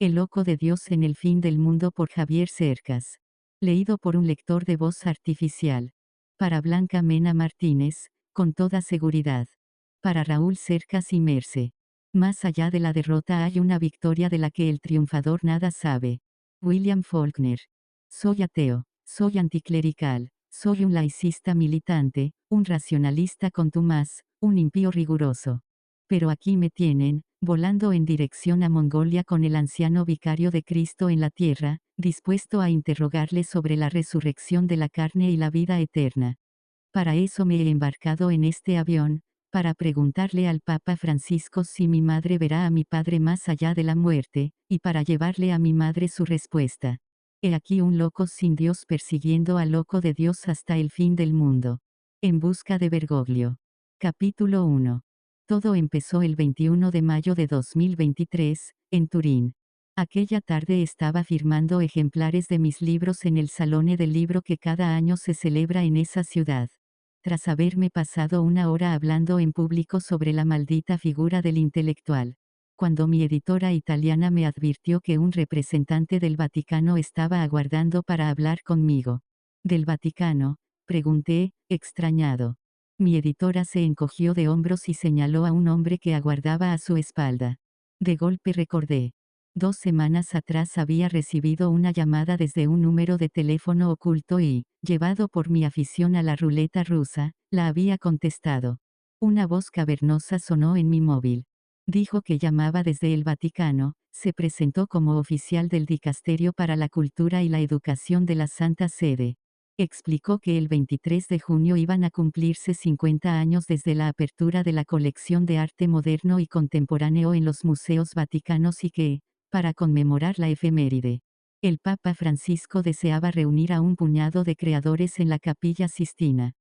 El loco de Dios en el fin del mundo por Javier Cercas. Leído por un lector de voz artificial. Para Blanca Mena Martínez, con toda seguridad. Para Raúl Cercas y Merce. Más allá de la derrota hay una victoria de la que el triunfador nada sabe. William Faulkner. Soy ateo, soy anticlerical, soy un laicista militante, un racionalista contumaz, un impío riguroso. Pero aquí me tienen, volando en dirección a Mongolia con el anciano vicario de Cristo en la tierra, dispuesto a interrogarle sobre la resurrección de la carne y la vida eterna. Para eso me he embarcado en este avión, para preguntarle al Papa Francisco si mi madre verá a mi padre más allá de la muerte, y para llevarle a mi madre su respuesta. He aquí un loco sin Dios persiguiendo al loco de Dios hasta el fin del mundo. En busca de Bergoglio. Capítulo 1. Todo empezó el 21 de mayo de 2023, en Turín. Aquella tarde estaba firmando ejemplares de mis libros en el Salone del Libro que cada año se celebra en esa ciudad. Tras haberme pasado una hora hablando en público sobre la maldita figura del intelectual. Cuando mi editora italiana me advirtió que un representante del Vaticano estaba aguardando para hablar conmigo. ¿Del Vaticano?, pregunté, extrañado. Mi editora se encogió de hombros y señaló a un hombre que aguardaba a su espalda. De golpe recordé. 2 semanas atrás había recibido una llamada desde un número de teléfono oculto y, llevado por mi afición a la ruleta rusa, la había contestado. Una voz cavernosa sonó en mi móvil. Dijo que llamaba desde el Vaticano, se presentó como oficial del Dicasterio para la Cultura y la Educación de la Santa Sede. Explicó que el 23 de junio iban a cumplirse 50 años desde la apertura de la colección de arte moderno y contemporáneo en los museos vaticanos y que, para conmemorar la efeméride, el Papa Francisco deseaba reunir a un puñado de creadores en la Capilla Sistina.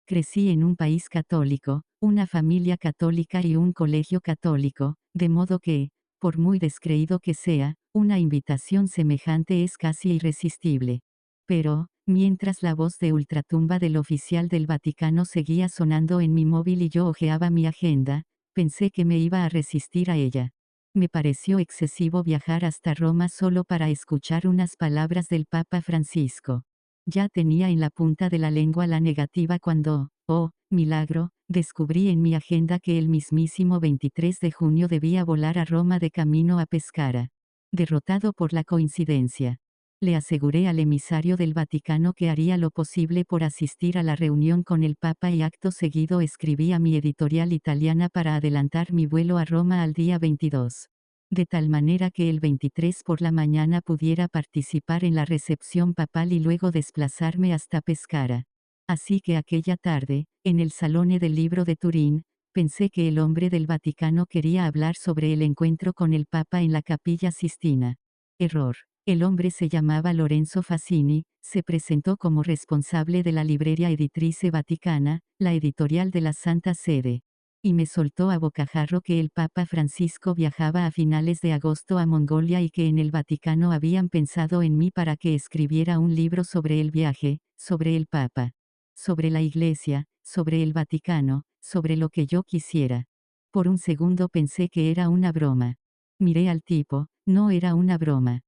Crecí en un país católico, una familia católica y un colegio católico, de modo que, por muy descreído que sea, una invitación semejante es casi irresistible. Pero, mientras la voz de ultratumba del oficial del Vaticano seguía sonando en mi móvil y yo hojeaba mi agenda, pensé que me iba a resistir a ella. Me pareció excesivo viajar hasta Roma solo para escuchar unas palabras del Papa Francisco. Ya tenía en la punta de la lengua la negativa cuando, oh, milagro, descubrí en mi agenda que el mismísimo 23 de junio debía volar a Roma de camino a Pescara. Derrotado por la coincidencia. Le aseguré al emisario del Vaticano que haría lo posible por asistir a la reunión con el Papa y acto seguido escribí a mi editorial italiana para adelantar mi vuelo a Roma al día 22. De tal manera que el 23 por la mañana pudiera participar en la recepción papal y luego desplazarme hasta Pescara. Así que aquella tarde, en el Salone del Libro de Turín, pensé que el hombre del Vaticano quería hablar sobre el encuentro con el Papa en la Capilla Sistina. Error. El hombre se llamaba Lorenzo Fassini, se presentó como responsable de la librería Editrice Vaticana, la editorial de la Santa Sede. Y me soltó a bocajarro que el Papa Francisco viajaba a finales de agosto a Mongolia y que en el Vaticano habían pensado en mí para que escribiera un libro sobre el viaje, sobre el Papa, sobre la Iglesia, sobre el Vaticano, sobre lo que yo quisiera. Por un segundo pensé que era una broma. Miré al tipo, no era una broma.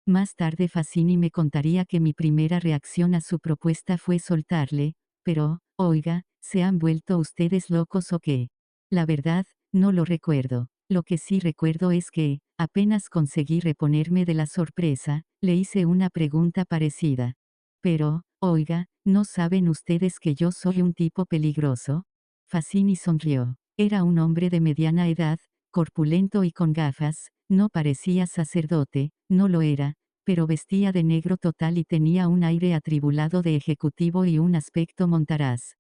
Más tarde Fassini me contaría que mi primera reacción a su propuesta fue soltarle, pero, oiga, ¿se han vuelto ustedes locos o qué? La verdad, no lo recuerdo. Lo que sí recuerdo es que, apenas conseguí reponerme de la sorpresa, le hice una pregunta parecida. Pero, oiga, ¿no saben ustedes que yo soy un tipo peligroso? Fassini sonrió. Era un hombre de mediana edad, corpulento y con gafas, no parecía sacerdote, no lo era, pero vestía de negro total y tenía un aire atribulado de ejecutivo y un aspecto montaraz.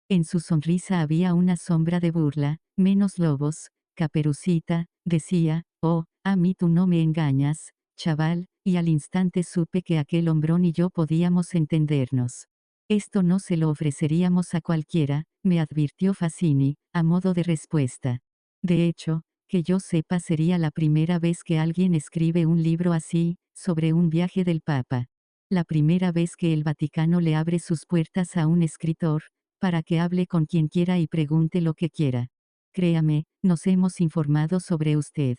En su sonrisa había una sombra de burla, menos lobos, Caperucita, decía, oh, a mí tú no me engañas, chaval, y al instante supe que aquel hombrón y yo podíamos entendernos. Esto no se lo ofreceríamos a cualquiera, me advirtió Fassini, a modo de respuesta. De hecho, que yo sepa sería la primera vez que alguien escribe un libro así, sobre un viaje del Papa. La primera vez que el Vaticano le abre sus puertas a un escritor, para que hable con quien quiera y pregunte lo que quiera. Créame, nos hemos informado sobre usted.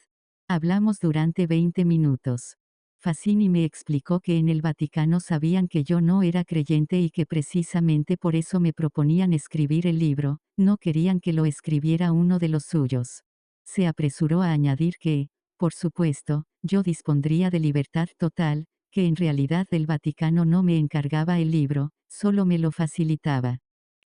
Hablamos durante 20 minutos. Fassini me explicó que en el Vaticano sabían que yo no era creyente y que precisamente por eso me proponían escribir el libro, no querían que lo escribiera uno de los suyos. Se apresuró a añadir que, por supuesto, yo dispondría de libertad total, que en realidad el Vaticano no me encargaba el libro, solo me lo facilitaba.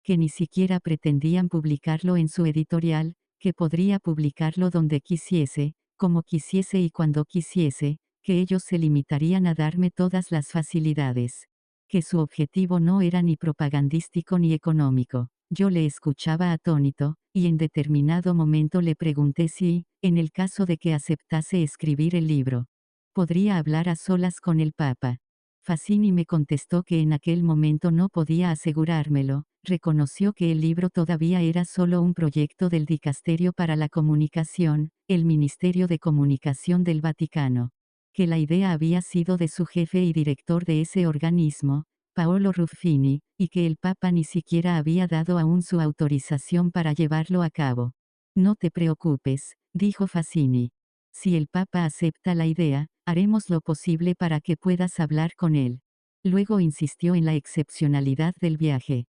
Que ni siquiera pretendían publicarlo en su editorial, que podría publicarlo donde quisiese, como quisiese y cuando quisiese, que ellos se limitarían a darme todas las facilidades. Que su objetivo no era ni propagandístico ni económico. Yo le escuchaba atónito, y en determinado momento le pregunté si, en el caso de que aceptase escribir el libro, podría hablar a solas con el Papa. Fassini me contestó que en aquel momento no podía asegurármelo, reconoció que el libro todavía era solo un proyecto del Dicasterio para la Comunicación, el Ministerio de Comunicación del Vaticano. Que la idea había sido de su jefe y director de ese organismo, Paolo Ruffini, y que el Papa ni siquiera había dado aún su autorización para llevarlo a cabo. No te preocupes, dijo Fassini. Si el Papa acepta la idea, haremos lo posible para que puedas hablar con él. Luego insistió en la excepcionalidad del viaje.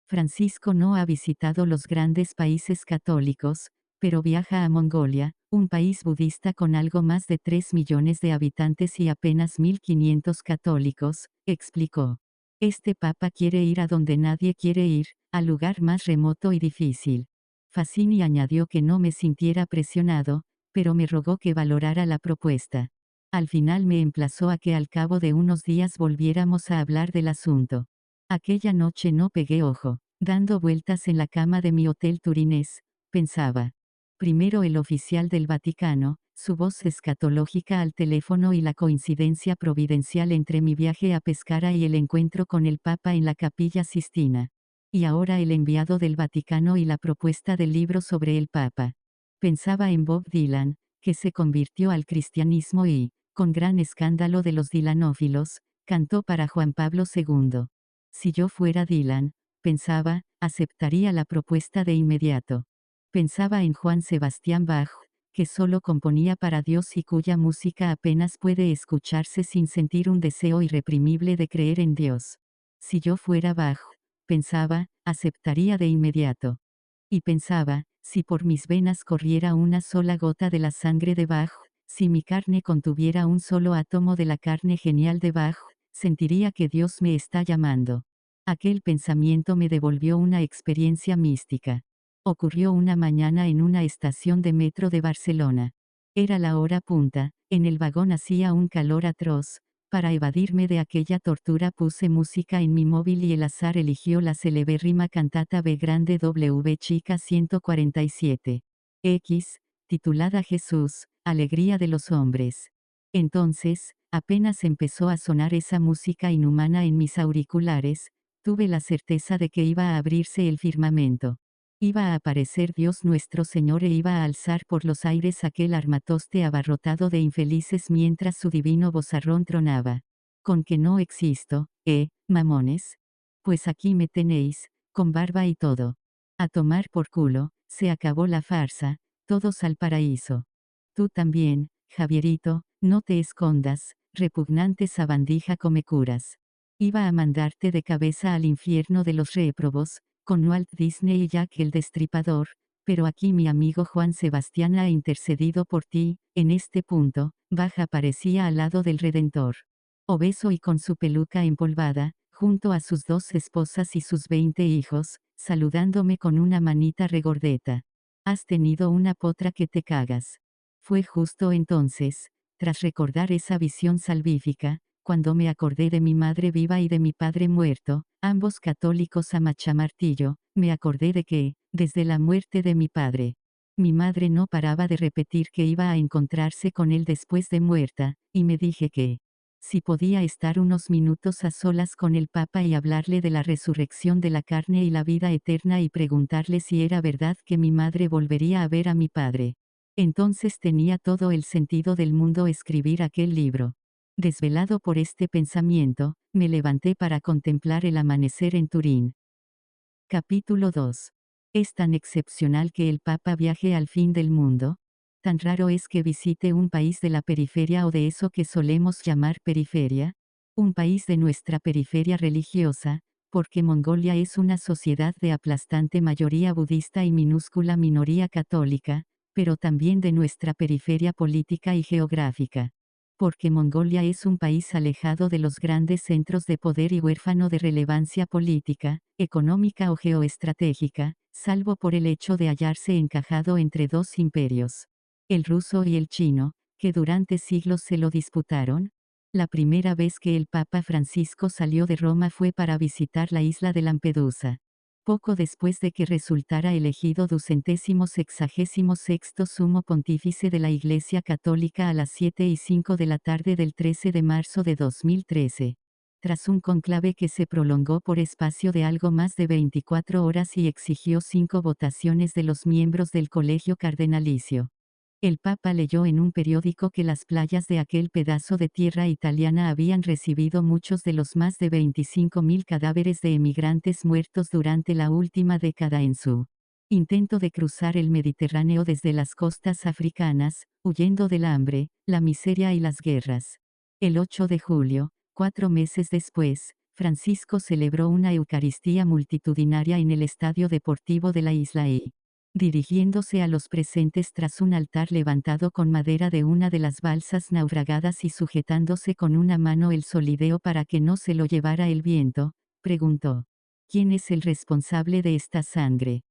Francisco no ha visitado los grandes países católicos, pero viaja a Mongolia, un país budista con algo más de 3 millones de habitantes y apenas 1.500 católicos, explicó. Este papa quiere ir a donde nadie quiere ir, al lugar más remoto y difícil. Fassini añadió que no me sintiera presionado, pero me rogó que valorara la propuesta. Al final me emplazó a que al cabo de unos días volviéramos a hablar del asunto. Aquella noche no pegué ojo. Dando vueltas en la cama de mi hotel turinés, pensaba. Primero el oficial del Vaticano, su voz escatológica al teléfono y la coincidencia providencial entre mi viaje a Pescara y el encuentro con el Papa en la Capilla Sistina. Y ahora el enviado del Vaticano y la propuesta del libro sobre el Papa. Pensaba en Bob Dylan, que se convirtió al cristianismo y, con gran escándalo de los dilanófilos, cantó para Juan Pablo II. Si yo fuera Dylan, pensaba, aceptaría la propuesta de inmediato. Pensaba en Juan Sebastián Bach, que solo componía para Dios y cuya música apenas puede escucharse sin sentir un deseo irreprimible de creer en Dios. Si yo fuera Bach, pensaba, aceptaría de inmediato. Y pensaba, si por mis venas corriera una sola gota de la sangre de Bach, si mi carne contuviera un solo átomo de la carne genial de Bach, sentiría que Dios me está llamando. Aquel pensamiento me devolvió una experiencia mística. Ocurrió una mañana en una estación de metro de Barcelona. Era la hora punta, en el vagón hacía un calor atroz. Para evadirme de aquella tortura puse música en mi móvil y el azar eligió la celebérrima cantata B grande W chica 147. X, titulada Jesús, Alegría de los Hombres. Entonces, apenas empezó a sonar esa música inhumana en mis auriculares, tuve la certeza de que iba a abrirse el firmamento. Iba a aparecer Dios nuestro Señor e iba a alzar por los aires aquel armatoste abarrotado de infelices mientras su divino vozarrón tronaba. ¿Con que no existo, mamones? Pues aquí me tenéis, con barba y todo. A tomar por culo, se acabó la farsa, todos al paraíso. Tú también, Javierito, no te escondas, repugnante sabandija come curas. Iba a mandarte de cabeza al infierno de los réprobos, con Walt Disney y Jack el Destripador, pero aquí mi amigo Juan Sebastián ha intercedido por ti. En este punto, Bach aparecía al lado del Redentor. Obeso y con su peluca empolvada, junto a sus 2 esposas y sus 20 hijos, saludándome con una manita regordeta. Has tenido una potra que te cagas. Fue justo entonces, tras recordar esa visión salvífica, cuando me acordé de mi madre viva y de mi padre muerto, ambos católicos a machamartillo, me acordé de que, desde la muerte de mi padre, mi madre no paraba de repetir que iba a encontrarse con él después de muerta, y me dije que, si podía estar unos minutos a solas con el Papa y hablarle de la resurrección de la carne y la vida eterna y preguntarle si era verdad que mi madre volvería a ver a mi padre. Entonces tenía todo el sentido del mundo escribir aquel libro. Desvelado por este pensamiento, me levanté para contemplar el amanecer en Turín. Capítulo 2. ¿Es tan excepcional que el Papa viaje al fin del mundo? Tan raro es que visite un país de la periferia o de eso que solemos llamar periferia. Un país de nuestra periferia religiosa, porque Mongolia es una sociedad de aplastante mayoría budista y minúscula minoría católica, pero también de nuestra periferia política y geográfica. Porque Mongolia es un país alejado de los grandes centros de poder y huérfano de relevancia política, económica o geoestratégica, salvo por el hecho de hallarse encajado entre dos imperios, el ruso y el chino, que durante siglos se lo disputaron. La primera vez que el Papa Francisco salió de Roma fue para visitar la isla de Lampedusa. Poco después de que resultara elegido 266º sumo pontífice de la Iglesia Católica a las 7:05 de la tarde del 13 de marzo de 2013. Tras un conclave que se prolongó por espacio de algo más de 24 horas y exigió 5 votaciones de los miembros del colegio cardenalicio. El Papa leyó en un periódico que las playas de aquel pedazo de tierra italiana habían recibido muchos de los más de 25.000 cadáveres de emigrantes muertos durante la última década en su intento de cruzar el Mediterráneo desde las costas africanas, huyendo del hambre, la miseria y las guerras. El 8 de julio, 4 meses después, Francisco celebró una Eucaristía multitudinaria en el Estadio Deportivo de la isla y, dirigiéndose a los presentes tras un altar levantado con madera de una de las balsas naufragadas y sujetándose con una mano el solideo para que no se lo llevara el viento, preguntó: ¿quién es el responsable de esta sangre?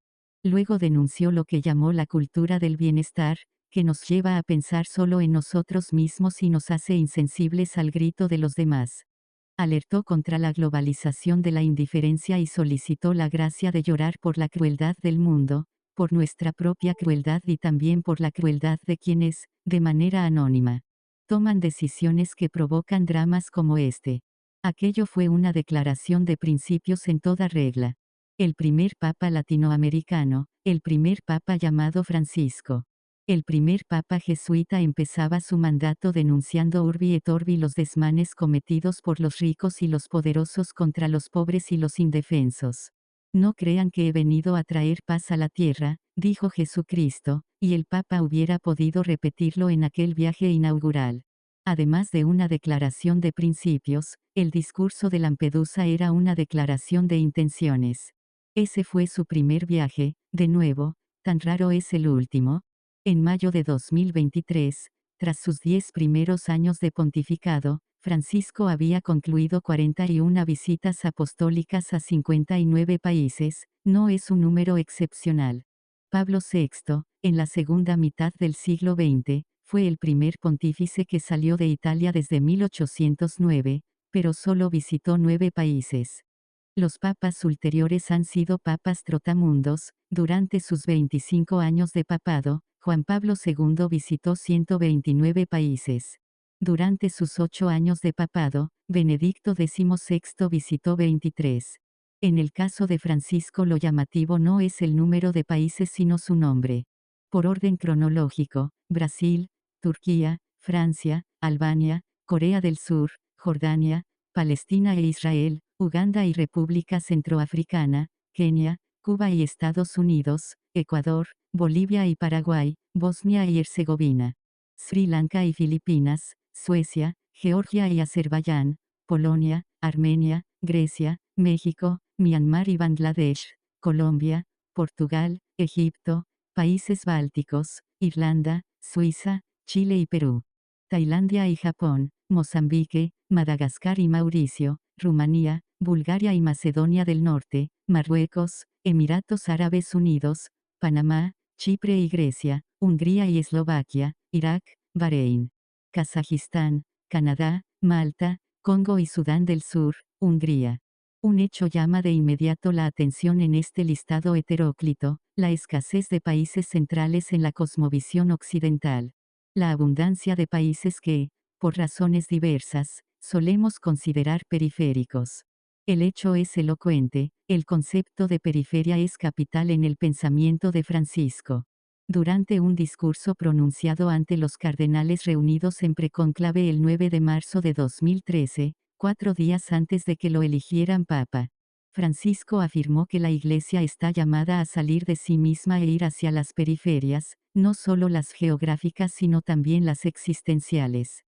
Luego denunció lo que llamó la cultura del bienestar, que nos lleva a pensar solo en nosotros mismos y nos hace insensibles al grito de los demás. Alertó contra la globalización de la indiferencia y solicitó la gracia de llorar por la crueldad del mundo, por nuestra propia crueldad y también por la crueldad de quienes, de manera anónima, toman decisiones que provocan dramas como este. Aquello fue una declaración de principios en toda regla. El primer papa latinoamericano, el primer papa llamado Francisco. El primer papa jesuita empezaba su mandato denunciando urbi et orbi los desmanes cometidos por los ricos y los poderosos contra los pobres y los indefensos. No crean que he venido a traer paz a la tierra, dijo Jesucristo, y el Papa hubiera podido repetirlo en aquel viaje inaugural. Además de una declaración de principios, el discurso de Lampedusa era una declaración de intenciones. Ese fue su primer viaje, de nuevo, tan raro es el último. En mayo de 2023, tras sus 10 primeros años de pontificado, Francisco había concluido 41 visitas apostólicas a 59 países, no es un número excepcional. Pablo VI, en la segunda mitad del siglo XX, fue el primer pontífice que salió de Italia desde 1809, pero solo visitó 9 países. Los papas ulteriores han sido papas trotamundos. Durante sus 25 años de papado, Juan Pablo II visitó 129 países. Durante sus 8 años de papado, Benedicto XVI visitó 23. En el caso de Francisco lo llamativo no es el número de países sino su nombre. Por orden cronológico, Brasil, Turquía, Francia, Albania, Corea del Sur, Jordania, Palestina e Israel, Uganda y República Centroafricana, Kenia, Cuba y Estados Unidos, Ecuador, Bolivia y Paraguay, Bosnia y Herzegovina, Sri Lanka y Filipinas, Suecia, Georgia y Azerbaiyán, Polonia, Armenia, Grecia, México, Myanmar y Bangladesh, Colombia, Portugal, Egipto, países bálticos, Irlanda, Suiza, Chile y Perú, Tailandia y Japón, Mozambique, Madagascar y Mauricio, Rumanía, Bulgaria y Macedonia del Norte, Marruecos, Emiratos Árabes Unidos, Panamá, Chipre y Grecia, Hungría y Eslovaquia, Irak, Bahrein, Kazajistán, Canadá, Malta, Congo y Sudán del Sur, Hungría. Un hecho llama de inmediato la atención en este listado heteróclito, la escasez de países centrales en la cosmovisión occidental. La abundancia de países que, por razones diversas, solemos considerar periféricos. El hecho es elocuente, el concepto de periferia es capital en el pensamiento de Francisco. Durante un discurso pronunciado ante los cardenales reunidos en precónclave el 9 de marzo de 2013, 4 días antes de que lo eligieran papa, Francisco afirmó que la Iglesia está llamada a salir de sí misma e ir hacia las periferias, no solo las geográficas sino también las existenciales.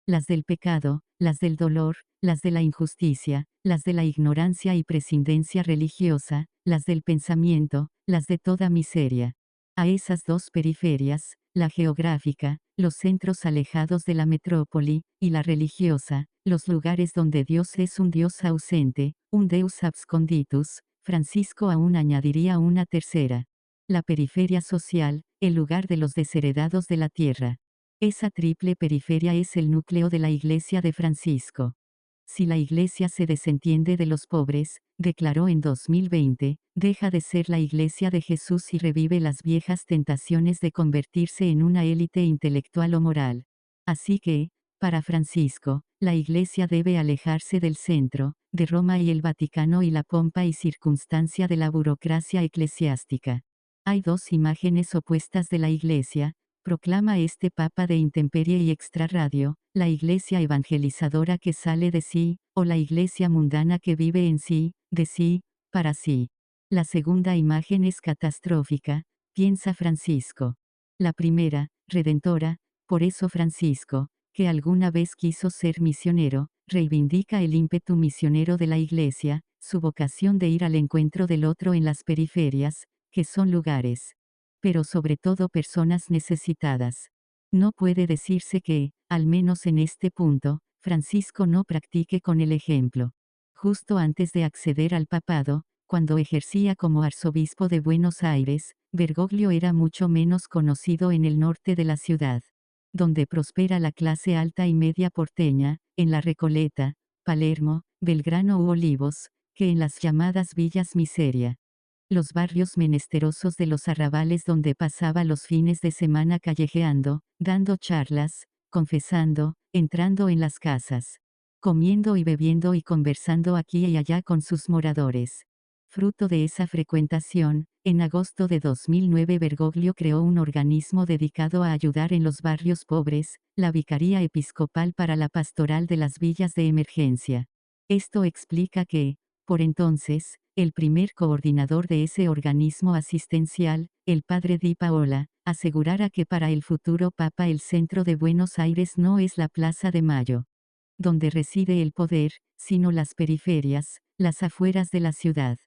Las del pecado, las del dolor, las de la injusticia, las de la ignorancia y prescindencia religiosa, las del pensamiento, las de toda miseria. A esas dos periferias, la geográfica, los centros alejados de la metrópoli, y la religiosa, los lugares donde Dios es un Dios ausente, un Deus absconditus, Francisco aún añadiría una tercera. La periferia social, el lugar de los desheredados de la tierra. Esa triple periferia es el núcleo de la Iglesia de Francisco. Si la Iglesia se desentiende de los pobres, declaró en 2020, deja de ser la Iglesia de Jesús y revive las viejas tentaciones de convertirse en una élite intelectual o moral. Así que, para Francisco, la Iglesia debe alejarse del centro, de Roma y el Vaticano y la pompa y circunstancia de la burocracia eclesiástica. Hay dos imágenes opuestas de la Iglesia, proclama este Papa de intemperie y extrarradio, la Iglesia evangelizadora que sale de sí, o la Iglesia mundana que vive en sí, de sí, para sí. La segunda imagen es catastrófica, piensa Francisco. La primera, redentora, por eso Francisco, que alguna vez quiso ser misionero, reivindica el ímpetu misionero de la Iglesia, su vocación de ir al encuentro del otro en las periferias, que son lugares, pero sobre todo personas necesitadas. No puede decirse que, al menos en este punto, Francisco no practique con el ejemplo. Justo antes de acceder al papado, cuando ejercía como arzobispo de Buenos Aires, Bergoglio era mucho menos conocido en el norte de la ciudad, donde prospera la clase alta y media porteña, en La Recoleta, Palermo, Belgrano u Olivos, que en las llamadas villas miseria. Los barrios menesterosos de los arrabales donde pasaba los fines de semana callejeando, dando charlas, confesando, entrando en las casas, comiendo y bebiendo y conversando aquí y allá con sus moradores. Fruto de esa frecuentación, en agosto de 2009 Bergoglio creó un organismo dedicado a ayudar en los barrios pobres, la Vicaría Episcopal para la Pastoral de las Villas de Emergencia. Esto explica que, por entonces, el primer coordinador de ese organismo asistencial, el padre Di Paola, asegurara que para el futuro Papa el centro de Buenos Aires no es la Plaza de Mayo, donde reside el poder, sino las periferias, las afueras de la ciudad.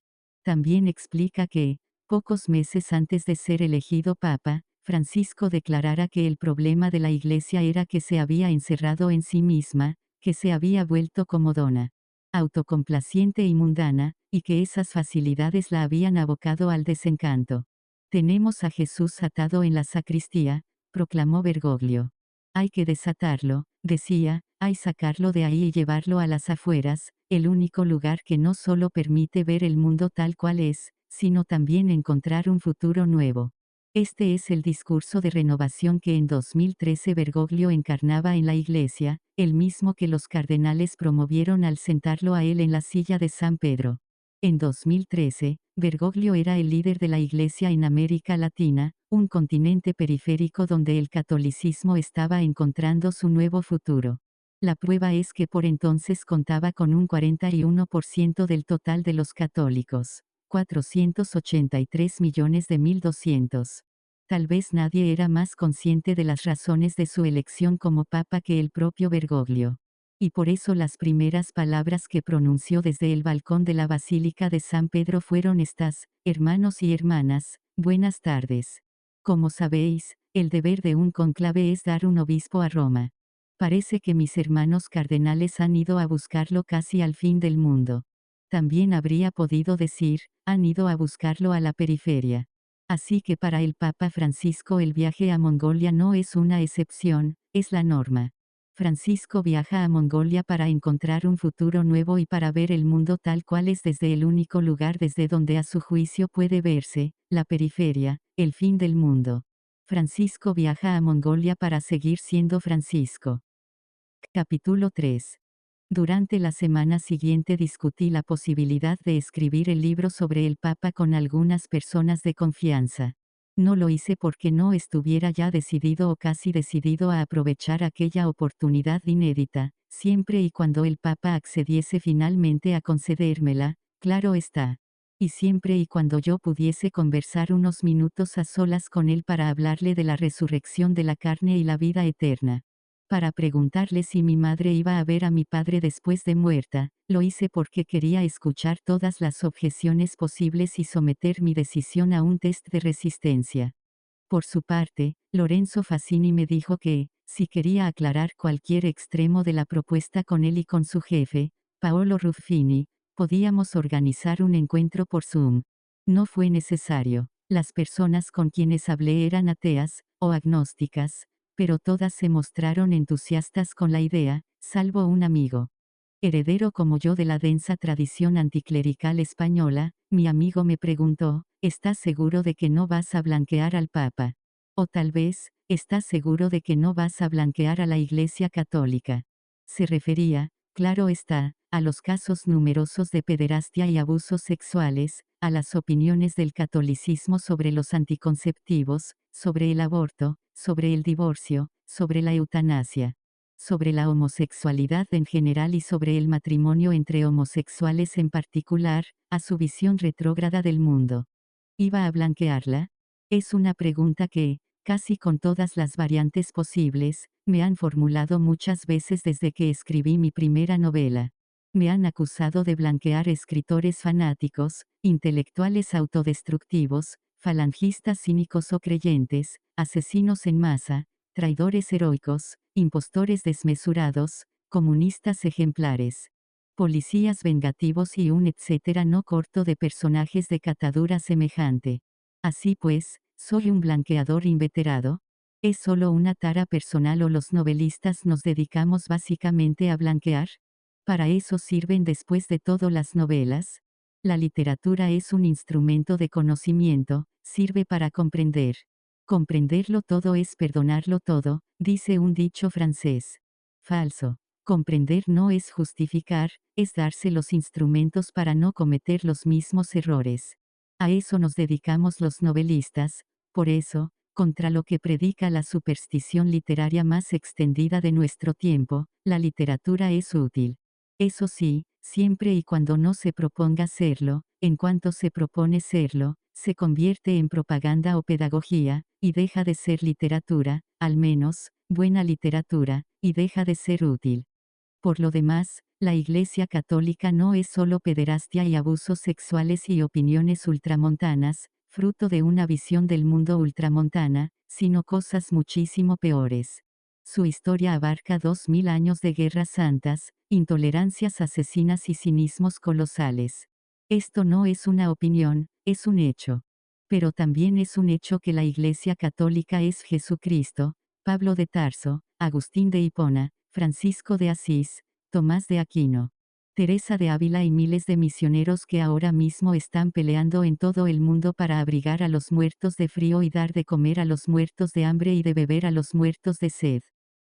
También explica que, pocos meses antes de ser elegido Papa, Francisco declarara que el problema de la Iglesia era que se había encerrado en sí misma, que se había vuelto comodona, autocomplaciente y mundana, y que esas facilidades la habían abocado al desencanto. Tenemos a Jesús atado en la sacristía, proclamó Bergoglio. Hay que desatarlo, decía, hay sacarlo de ahí y llevarlo a las afueras, el único lugar que no solo permite ver el mundo tal cual es, sino también encontrar un futuro nuevo. Este es el discurso de renovación que en 2013 Bergoglio encarnaba en la Iglesia, el mismo que los cardenales promovieron al sentarlo a él en la silla de San Pedro. En 2013, Bergoglio era el líder de la Iglesia en América Latina, un continente periférico donde el catolicismo estaba encontrando su nuevo futuro. La prueba es que por entonces contaba con un 41% del total de los católicos, 483 millones de 1.200. Tal vez nadie era más consciente de las razones de su elección como papa que el propio Bergoglio. Y por eso las primeras palabras que pronunció desde el balcón de la Basílica de San Pedro fueron estas: hermanos y hermanas, buenas tardes. Como sabéis, el deber de un conclave es dar un obispo a Roma. Parece que mis hermanos cardenales han ido a buscarlo casi al fin del mundo. También habría podido decir, han ido a buscarlo a la periferia. Así que para el Papa Francisco el viaje a Mongolia no es una excepción, es la norma. Francisco viaja a Mongolia para encontrar un futuro nuevo y para ver el mundo tal cual es desde el único lugar desde donde a su juicio puede verse, la periferia, el fin del mundo. Francisco viaja a Mongolia para seguir siendo Francisco. Capítulo 3. Durante la semana siguiente discutí la posibilidad de escribir el libro sobre el Papa con algunas personas de confianza. No lo hice porque no estuviera ya decidido o casi decidido a aprovechar aquella oportunidad inédita, siempre y cuando el Papa accediese finalmente a concedérmela, Claro está. Y siempre y cuando yo pudiese conversar unos minutos a solas con él para hablarle de la resurrección de la carne y la vida eterna. Para preguntarle si mi madre iba a ver a mi padre después de muerta, lo hice porque quería escuchar todas las objeciones posibles y someter mi decisión a un test de resistencia. Por su parte, Lorenzo Fassini me dijo que, si quería aclarar cualquier extremo de la propuesta con él y con su jefe, Paolo Ruffini, podíamos organizar un encuentro por Zoom. No fue necesario. Las personas con quienes hablé eran ateas, o agnósticas, pero todas se mostraron entusiastas con la idea, salvo un amigo. Heredero como yo de la densa tradición anticlerical española, mi amigo me preguntó, ¿estás seguro de que no vas a blanquear al Papa? O tal vez, ¿estás seguro de que no vas a blanquear a la Iglesia Católica? Se refería, claro está, a los casos numerosos de pederastia y abusos sexuales, a las opiniones del catolicismo sobre los anticonceptivos, sobre el aborto, sobre el divorcio, sobre la eutanasia, sobre la homosexualidad en general y sobre el matrimonio entre homosexuales en particular, a su visión retrógrada del mundo. ¿Iba a blanquearla? Es una pregunta que, casi con todas las variantes posibles, me han formulado muchas veces desde que escribí mi primera novela. Me han acusado de blanquear escritores fanáticos, intelectuales autodestructivos, falangistas cínicos o creyentes, asesinos en masa, traidores heroicos, impostores desmesurados, comunistas ejemplares, policías vengativos y un etcétera no corto de personajes de catadura semejante. Así pues, ¿soy un blanqueador inveterado? ¿Es solo una tara personal o los novelistas nos dedicamos básicamente a blanquear? ¿Para eso sirven después de todo las novelas? La literatura es un instrumento de conocimiento, sirve para comprender. Comprenderlo todo es perdonarlo todo, dice un dicho francés. Falso. Comprender no es justificar, es darse los instrumentos para no cometer los mismos errores. A eso nos dedicamos los novelistas, por eso, contra lo que predica la superstición literaria más extendida de nuestro tiempo, la literatura es útil. Eso sí, siempre y cuando no se proponga serlo, en cuanto se propone serlo, se convierte en propaganda o pedagogía, y deja de ser literatura, al menos, buena literatura, y deja de ser útil. Por lo demás, la Iglesia Católica no es solo pederastia y abusos sexuales y opiniones ultramontanas, fruto de una visión del mundo ultramontana, sino cosas muchísimo peores. Su historia abarca 2000 años de guerras santas, intolerancias asesinas y cinismos colosales. Esto no es una opinión, es un hecho. Pero también es un hecho que la Iglesia Católica es Jesucristo, Pablo de Tarso, Agustín de Hipona, Francisco de Asís, Tomás de Aquino, Teresa de Ávila y miles de misioneros que ahora mismo están peleando en todo el mundo para abrigar a los muertos de frío y dar de comer a los muertos de hambre y de beber a los muertos de sed.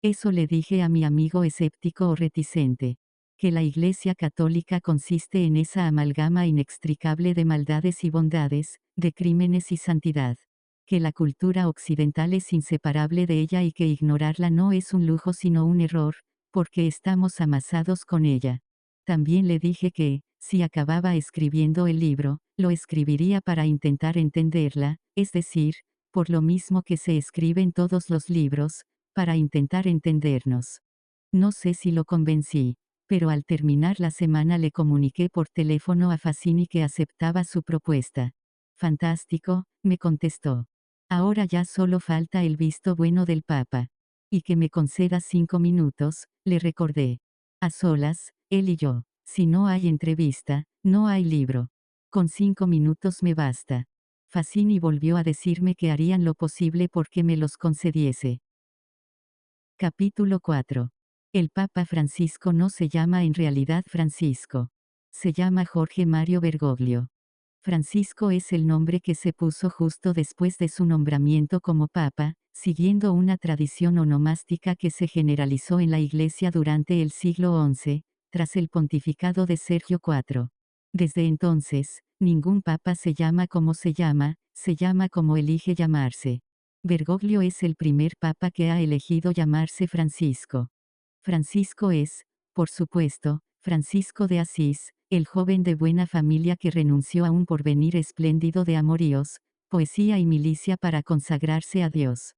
Eso le dije a mi amigo escéptico o reticente. Que la Iglesia Católica consiste en esa amalgama inextricable de maldades y bondades, de crímenes y santidad. Que la cultura occidental es inseparable de ella y que ignorarla no es un lujo sino un error, porque estamos amasados con ella. También le dije que, si acababa escribiendo el libro, lo escribiría para intentar entenderla, es decir, por lo mismo que se escriben todos los libros, para intentar entendernos. No sé si lo convencí, pero al terminar la semana le comuniqué por teléfono a Fassini que aceptaba su propuesta. Fantástico, me contestó. Ahora ya solo falta el visto bueno del Papa. Y que me conceda 5 minutos, le recordé. A solas, él y yo. Si no hay entrevista, no hay libro. Con 5 minutos me basta. Fassini volvió a decirme que harían lo posible porque me los concediese. Capítulo 4. El Papa Francisco no se llama en realidad Francisco. Se llama Jorge Mario Bergoglio. Francisco es el nombre que se puso justo después de su nombramiento como Papa, siguiendo una tradición onomástica que se generalizó en la Iglesia durante el siglo XI, tras el pontificado de Sergio IV. Desde entonces, ningún Papa se llama como elige llamarse. Bergoglio es el primer Papa que ha elegido llamarse Francisco. Francisco es, por supuesto, Francisco de Asís, el joven de buena familia que renunció a un porvenir espléndido de amoríos, poesía y milicia para consagrarse a Dios.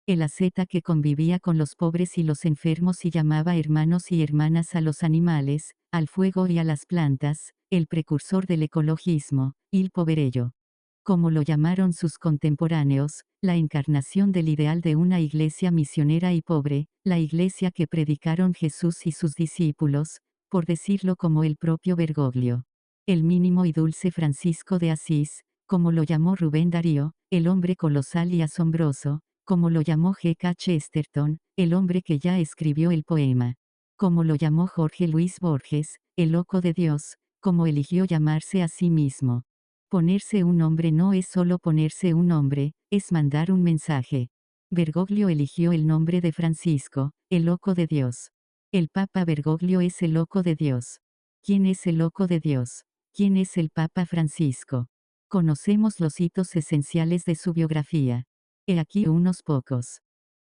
El asceta que convivía con los pobres y los enfermos y llamaba hermanos y hermanas a los animales, al fuego y a las plantas, el precursor del ecologismo, il poverello. Como lo llamaron sus contemporáneos, la encarnación del ideal de una iglesia misionera y pobre, la iglesia que predicaron Jesús y sus discípulos, por decirlo como el propio Bergoglio. El mínimo y dulce Francisco de Asís, como lo llamó Rubén Darío, el hombre colosal y asombroso, como lo llamó G. K. Chesterton, el hombre que ya escribió el poema. Como lo llamó Jorge Luis Borges, el loco de Dios, como eligió llamarse a sí mismo. Ponerse un nombre no es solo ponerse un nombre, es mandar un mensaje. Bergoglio eligió el nombre de Francisco, el loco de Dios. El Papa Bergoglio es el loco de Dios. ¿Quién es el loco de Dios? ¿Quién es el Papa Francisco? Conocemos los hitos esenciales de su biografía. He aquí unos pocos.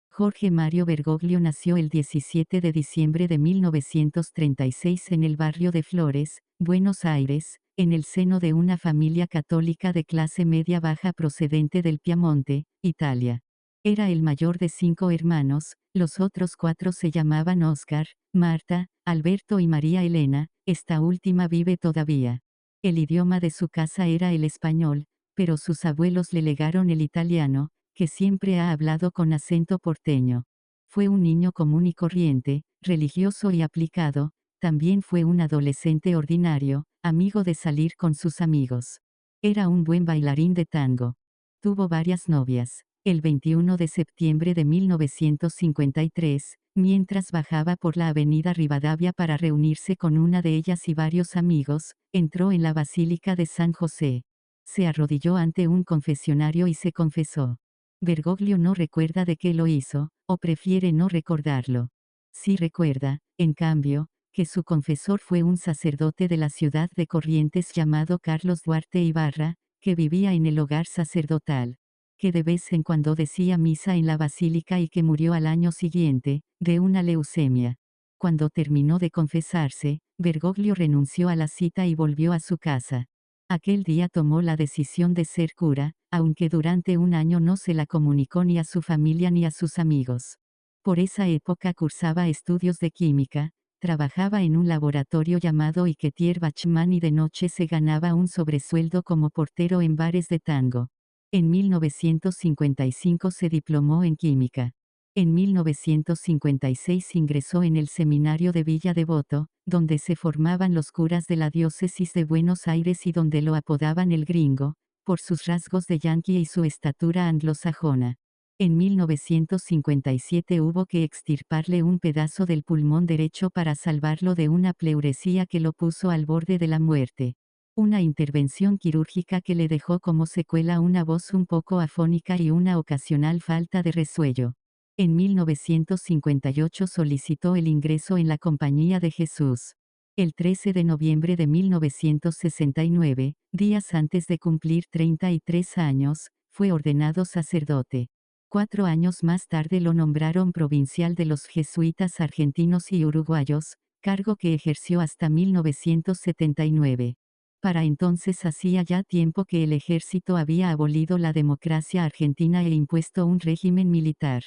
Jorge Mario Bergoglio nació el 17 de diciembre de 1936 en el barrio de Flores, Buenos Aires, en el seno de una familia católica de clase media baja procedente del Piamonte, Italia. Era el mayor de 5 hermanos, los otros 4 se llamaban Oscar, Marta, Alberto y María Elena, esta última vive todavía. El idioma de su casa era el español, pero sus abuelos le legaron el italiano, que siempre ha hablado con acento porteño. Fue un niño común y corriente, religioso y aplicado, también fue un adolescente ordinario, amigo de salir con sus amigos. Era un buen bailarín de tango. Tuvo varias novias. El 21 de septiembre de 1953, mientras bajaba por la avenida Rivadavia para reunirse con una de ellas y varios amigos, entró en la Basílica de San José. Se arrodilló ante un confesionario y se confesó. Bergoglio no recuerda de qué lo hizo, o prefiere no recordarlo. Sí recuerda, en cambio, que su confesor fue un sacerdote de la ciudad de Corrientes llamado Carlos Duarte Ibarra, que vivía en el hogar sacerdotal, que de vez en cuando decía misa en la basílica y que murió al año siguiente, de una leucemia. Cuando terminó de confesarse, Bergoglio renunció a la cita y volvió a su casa. Aquel día tomó la decisión de ser cura, aunque durante un año no se la comunicó ni a su familia ni a sus amigos. Por esa época cursaba estudios de química, trabajaba en un laboratorio llamado Iketier Bachmann y de noche se ganaba un sobresueldo como portero en bares de tango. En 1955 se diplomó en química. En 1956 ingresó en el seminario de Villa Devoto, donde se formaban los curas de la diócesis de Buenos Aires y donde lo apodaban el gringo, por sus rasgos de yanqui y su estatura anglosajona. En 1957 hubo que extirparle un pedazo del pulmón derecho para salvarlo de una pleuresía que lo puso al borde de la muerte. Una intervención quirúrgica que le dejó como secuela una voz un poco afónica y una ocasional falta de resuello. En 1958 solicitó el ingreso en la Compañía de Jesús. El 13 de noviembre de 1969, días antes de cumplir 33 años, fue ordenado sacerdote. 4 años más tarde lo nombraron provincial de los jesuitas argentinos y uruguayos, cargo que ejerció hasta 1979. Para entonces hacía ya tiempo que el ejército había abolido la democracia argentina e impuesto un régimen militar.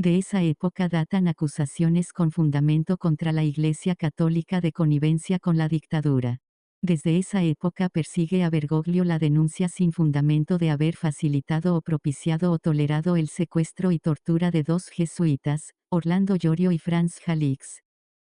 De esa época datan acusaciones con fundamento contra la Iglesia Católica de connivencia con la dictadura. Desde esa época persigue a Bergoglio la denuncia sin fundamento de haber facilitado o propiciado o tolerado el secuestro y tortura de 2 jesuitas, Orlando Llorio y Franz Jalix,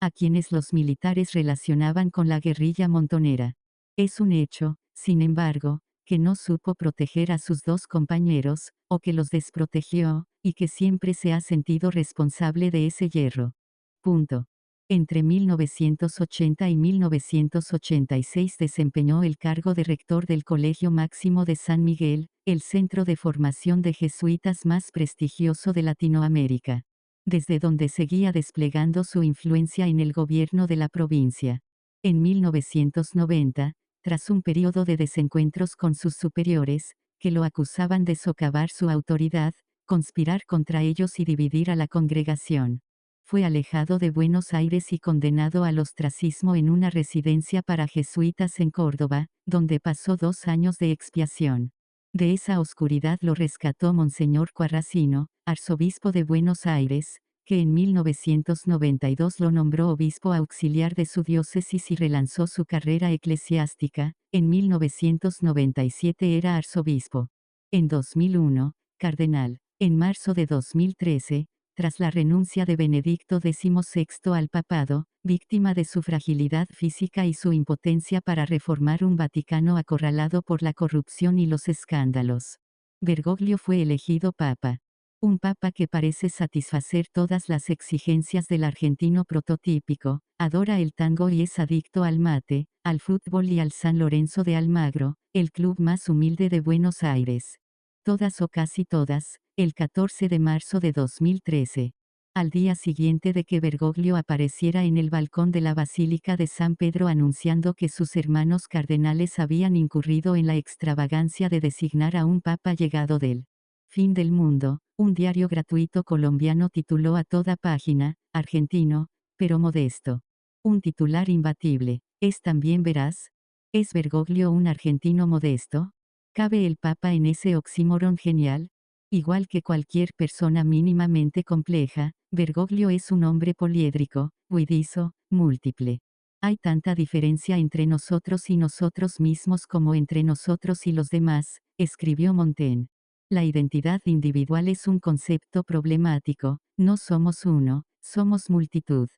a quienes los militares relacionaban con la guerrilla montonera. Es un hecho, sin embargo, que no supo proteger a sus 2 compañeros, o que los desprotegió, y que siempre se ha sentido responsable de ese yerro. Punto. Entre 1980 y 1986 desempeñó el cargo de rector del Colegio Máximo de San Miguel, el centro de formación de jesuitas más prestigioso de Latinoamérica, desde donde seguía desplegando su influencia en el gobierno de la provincia. En 1990, tras un periodo de desencuentros con sus superiores, que lo acusaban de socavar su autoridad, conspirar contra ellos y dividir a la congregación, Fue alejado de Buenos Aires y condenado al ostracismo en una residencia para jesuitas en Córdoba, donde pasó 2 años de expiación. De esa oscuridad lo rescató Monseñor Quarracino, arzobispo de Buenos Aires, que en 1992 lo nombró obispo auxiliar de su diócesis y relanzó su carrera eclesiástica. En 1997 era arzobispo. En 2001, cardenal. En marzo de 2013, tras la renuncia de Benedicto XVI al papado, víctima de su fragilidad física y su impotencia para reformar un Vaticano acorralado por la corrupción y los escándalos, Bergoglio fue elegido papa. Un papa que parece satisfacer todas las exigencias del argentino prototípico, adora el tango y es adicto al mate, al fútbol y al San Lorenzo de Almagro, el club más humilde de Buenos Aires. Todas o casi todas, el 14 de marzo de 2013. Al día siguiente de que Bergoglio apareciera en el balcón de la Basílica de San Pedro anunciando que sus hermanos cardenales habían incurrido en la extravagancia de designar a un papa llegado del fin del mundo, un diario gratuito colombiano tituló a toda página, argentino, pero modesto. Un titular imbatible, ¿es también veraz? ¿Es Bergoglio un argentino modesto? ¿Cabe el papa en ese oxímoron genial? Igual que cualquier persona mínimamente compleja, Bergoglio es un hombre poliédrico, huidizo, múltiple. Hay tanta diferencia entre nosotros y nosotros mismos como entre nosotros y los demás, escribió Montaigne. La identidad individual es un concepto problemático, no somos uno, somos multitud.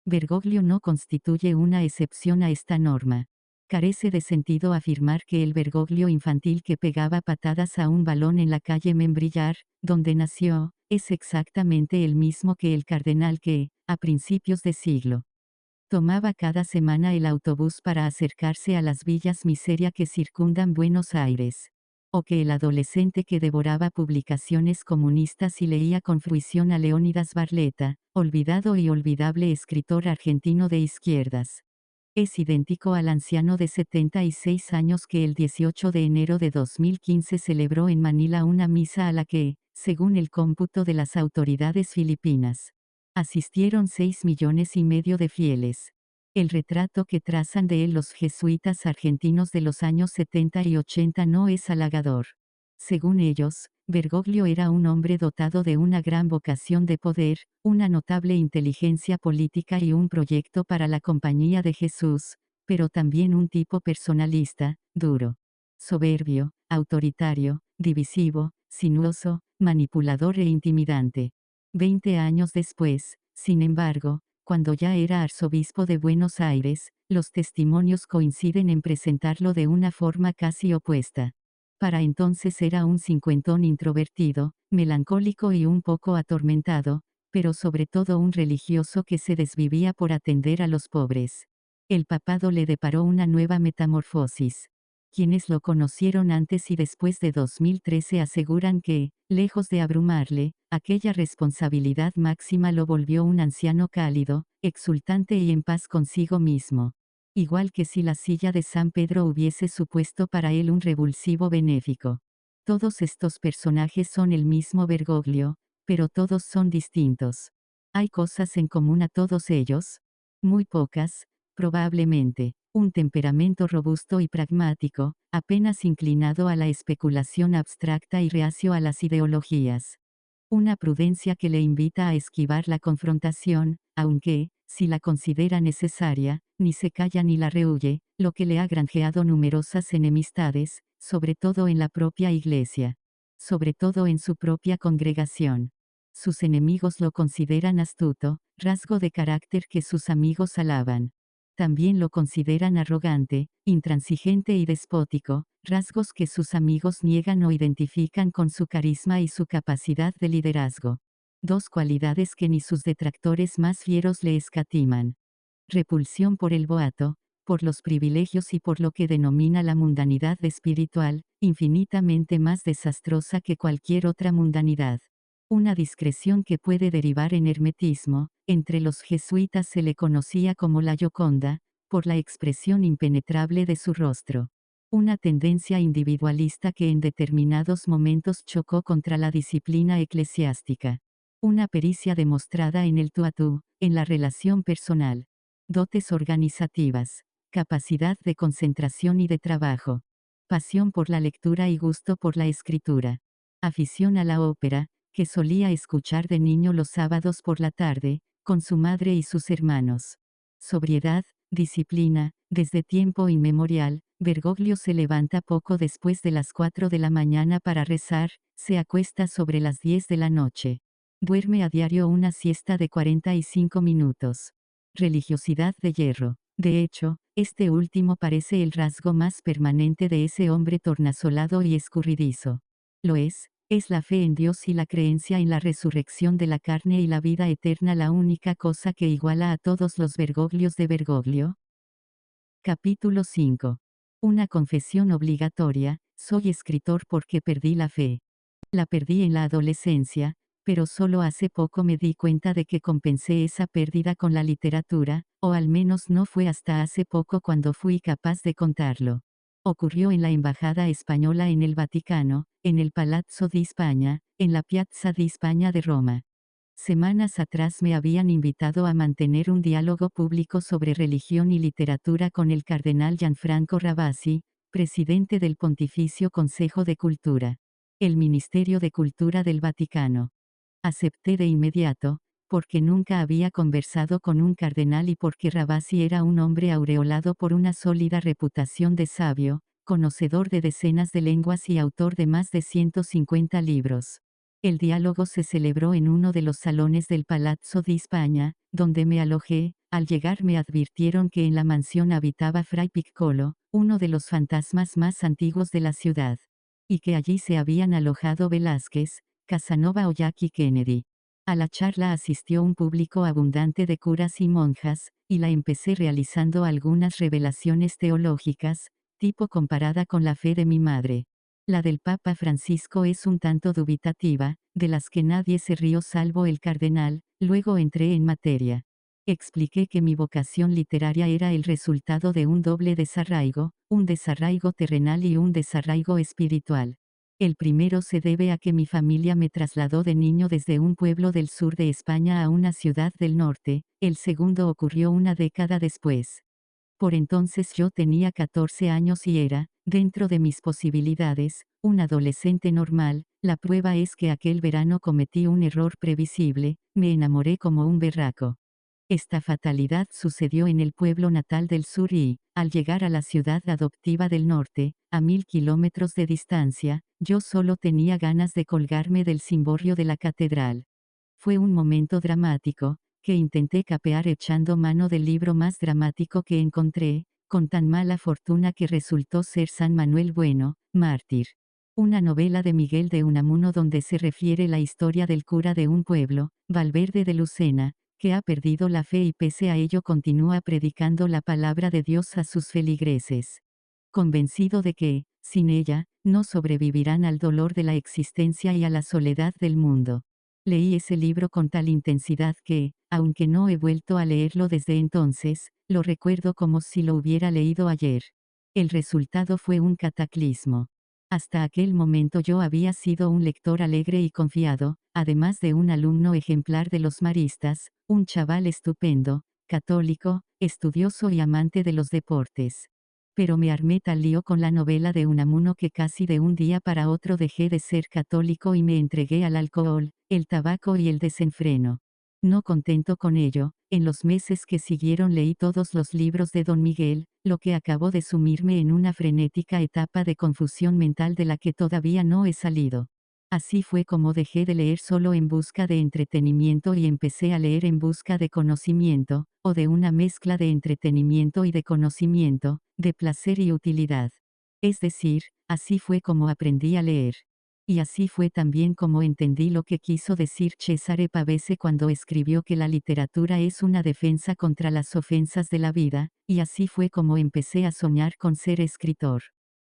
Bergoglio no constituye una excepción a esta norma. Carece de sentido afirmar que el Bergoglio infantil que pegaba patadas a un balón en la calle Membrillar, donde nació, es exactamente el mismo que el cardenal que, a principios de siglo, tomaba cada semana el autobús para acercarse a las villas miseria que circundan Buenos Aires. O que el adolescente que devoraba publicaciones comunistas y leía con fruición a Leónidas Barletta, olvidado y olvidable escritor argentino de izquierdas. Es idéntico al anciano de 76 años que el 18 de enero de 2015 celebró en Manila una misa a la que, según el cómputo de las autoridades filipinas, asistieron 6,5 millones de fieles. El retrato que trazan de él los jesuitas argentinos de los años 70 y 80 no es halagador. Según ellos, Bergoglio era un hombre dotado de una gran vocación de poder, una notable inteligencia política y un proyecto para la Compañía de Jesús, pero también un tipo personalista, duro, soberbio, autoritario, divisivo, sinuoso, manipulador e intimidante. 20 años después, sin embargo, cuando ya era arzobispo de Buenos Aires, los testimonios coinciden en presentarlo de una forma casi opuesta. Para entonces era un cincuentón introvertido, melancólico y un poco atormentado, pero sobre todo un religioso que se desvivía por atender a los pobres. El papado le deparó una nueva metamorfosis. Quienes lo conocieron antes y después de 2013 aseguran que, lejos de abrumarle, aquella responsabilidad máxima lo volvió un anciano cálido, exultante y en paz consigo mismo. Igual que si la silla de San Pedro hubiese supuesto para él un revulsivo benéfico. Todos estos personajes son el mismo Bergoglio, pero todos son distintos. ¿Hay cosas en común a todos ellos? Muy pocas, probablemente. Un temperamento robusto y pragmático, apenas inclinado a la especulación abstracta y reacio a las ideologías. Una prudencia que le invita a esquivar la confrontación, aunque, si la considera necesaria, ni se calla ni la rehúye, lo que le ha granjeado numerosas enemistades, sobre todo en la propia iglesia. Sobre todo en su propia congregación. Sus enemigos lo consideran astuto, rasgo de carácter que sus amigos alaban. También lo consideran arrogante, intransigente y despótico, rasgos que sus amigos niegan o identifican con su carisma y su capacidad de liderazgo. Dos cualidades que ni sus detractores más fieros le escatiman. Repulsión por el boato, por los privilegios y por lo que denomina la mundanidad espiritual, infinitamente más desastrosa que cualquier otra mundanidad. Una discreción que puede derivar en hermetismo, entre los jesuitas se le conocía como la Gioconda, por la expresión impenetrable de su rostro. Una tendencia individualista que en determinados momentos chocó contra la disciplina eclesiástica. Una pericia demostrada en el tú a tú, en la relación personal. Dotes organizativas. Capacidad de concentración y de trabajo. Pasión por la lectura y gusto por la escritura. Afición a la ópera, que solía escuchar de niño los sábados por la tarde, con su madre y sus hermanos. Sobriedad, disciplina, desde tiempo inmemorial, Bergoglio se levanta poco después de las 4 de la mañana para rezar, se acuesta sobre las 10 de la noche. Duerme a diario una siesta de 45 minutos. Religiosidad de hierro. De hecho, este último parece el rasgo más permanente de ese hombre tornasolado y escurridizo. Lo es la fe en Dios y la creencia en la resurrección de la carne y la vida eterna la única cosa que iguala a todos los Bergoglios de Bergoglio. Capítulo 5. Una confesión obligatoria, soy escritor porque perdí la fe. La perdí en la adolescencia, pero solo hace poco me di cuenta de que compensé esa pérdida con la literatura, o al menos no fue hasta hace poco cuando fui capaz de contarlo. Ocurrió en la Embajada Española en el Vaticano, en el Palazzo di Spagna, en la Piazza di Spagna de Roma. Semanas atrás me habían invitado a mantener un diálogo público sobre religión y literatura con el cardenal Gianfranco Ravasi, presidente del Pontificio Consejo de Cultura. El Ministerio de Cultura del Vaticano. Acepté de inmediato, porque nunca había conversado con un cardenal y porque Ravasi era un hombre aureolado por una sólida reputación de sabio, conocedor de decenas de lenguas y autor de más de 150 libros. El diálogo se celebró en uno de los salones del Palazzo di Spagna, donde me alojé. Al llegar me advirtieron que en la mansión habitaba Fray Piccolo, uno de los fantasmas más antiguos de la ciudad. Y que allí se habían alojado Velázquez, Casanova o Jackie Kennedy. A la charla asistió un público abundante de curas y monjas, y la empecé realizando algunas revelaciones teológicas, tipo comparada con la fe de mi madre. La del Papa Francisco es un tanto dubitativa, de las que nadie se rió salvo el cardenal. Luego entré en materia. Expliqué que mi vocación literaria era el resultado de un doble desarraigo, un desarraigo terrenal y un desarraigo espiritual. El primero se debe a que mi familia me trasladó de niño desde un pueblo del sur de España a una ciudad del norte, el segundo ocurrió una década después. Por entonces yo tenía 14 años y era, dentro de mis posibilidades, un adolescente normal. La prueba es que aquel verano cometí un error previsible, me enamoré como un berraco. Esta fatalidad sucedió en el pueblo natal del sur y, al llegar a la ciudad adoptiva del norte, a 1000 kilómetros de distancia, yo solo tenía ganas de colgarme del cimborrio de la catedral. Fue un momento dramático, que intenté capear echando mano del libro más dramático que encontré, con tan mala fortuna que resultó ser San Manuel Bueno, mártir. Una novela de Miguel de Unamuno donde se refiere la historia del cura de un pueblo, Valverde de Lucena, que ha perdido la fe y pese a ello continúa predicando la palabra de Dios a sus feligreses. Convencido de que, sin ella, no sobrevivirán al dolor de la existencia y a la soledad del mundo. Leí ese libro con tal intensidad que, aunque no he vuelto a leerlo desde entonces, lo recuerdo como si lo hubiera leído ayer. El resultado fue un cataclismo. Hasta aquel momento yo había sido un lector alegre y confiado, además de un alumno ejemplar de los maristas, un chaval estupendo, católico, estudioso y amante de los deportes. Pero me armé tal lío con la novela de Unamuno que casi de un día para otro dejé de ser católico y me entregué al alcohol, el tabaco y el desenfreno. No contento con ello, en los meses que siguieron leí todos los libros de Don Miguel, lo que acabó de sumirme en una frenética etapa de confusión mental de la que todavía no he salido. Así fue como dejé de leer solo en busca de entretenimiento y empecé a leer en busca de conocimiento, o de una mezcla de entretenimiento y de conocimiento, de placer y utilidad. Es decir, así fue como aprendí a leer. Y así fue también como entendí lo que quiso decir Cesare Pavese cuando escribió que la literatura es una defensa contra las ofensas de la vida, y así fue como empecé a soñar con ser escritor.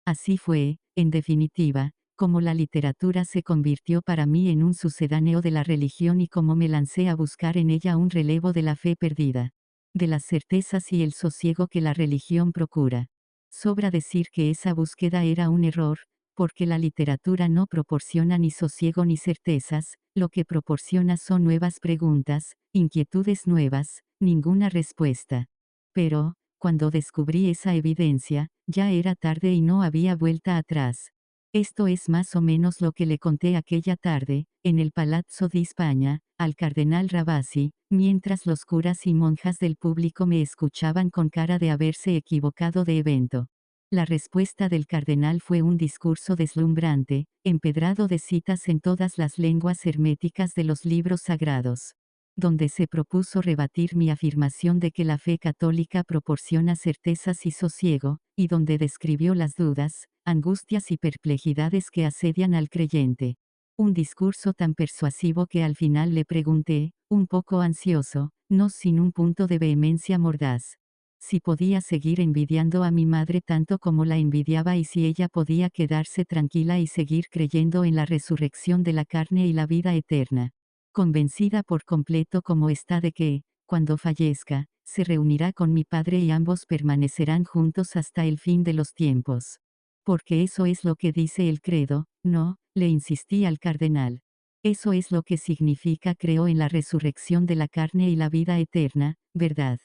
Así fue, en definitiva, como la literatura se convirtió para mí en un sucedáneo de la religión y como me lancé a buscar en ella un relevo de la fe perdida. De las certezas y el sosiego que la religión procura. Sobra decir que esa búsqueda era un error, Porque la literatura no proporciona ni sosiego ni certezas, lo que proporciona son nuevas preguntas, inquietudes nuevas, ninguna respuesta. Pero, cuando descubrí esa evidencia, ya era tarde y no había vuelta atrás. Esto es más o menos lo que le conté aquella tarde, en el Palazzo di Spagna, al cardenal Ravasi, mientras los curas y monjas del público me escuchaban con cara de haberse equivocado de evento. La respuesta del cardenal fue un discurso deslumbrante, empedrado de citas en todas las lenguas herméticas de los libros sagrados, donde se propuso rebatir mi afirmación de que la fe católica proporciona certezas y sosiego, y donde describió las dudas, angustias y perplejidades que asedian al creyente. Un discurso tan persuasivo que al final le pregunté, un poco ansioso, no sin un punto de vehemencia mordaz, si podía seguir envidiando a mi madre tanto como la envidiaba y si ella podía quedarse tranquila y seguir creyendo en la resurrección de la carne y la vida eterna. Convencida por completo como está de que, cuando fallezca, se reunirá con mi padre y ambos permanecerán juntos hasta el fin de los tiempos. Porque eso es lo que dice el credo, no, le insistí al cardenal. Eso es lo que significa creo en la resurrección de la carne y la vida eterna, ¿verdad?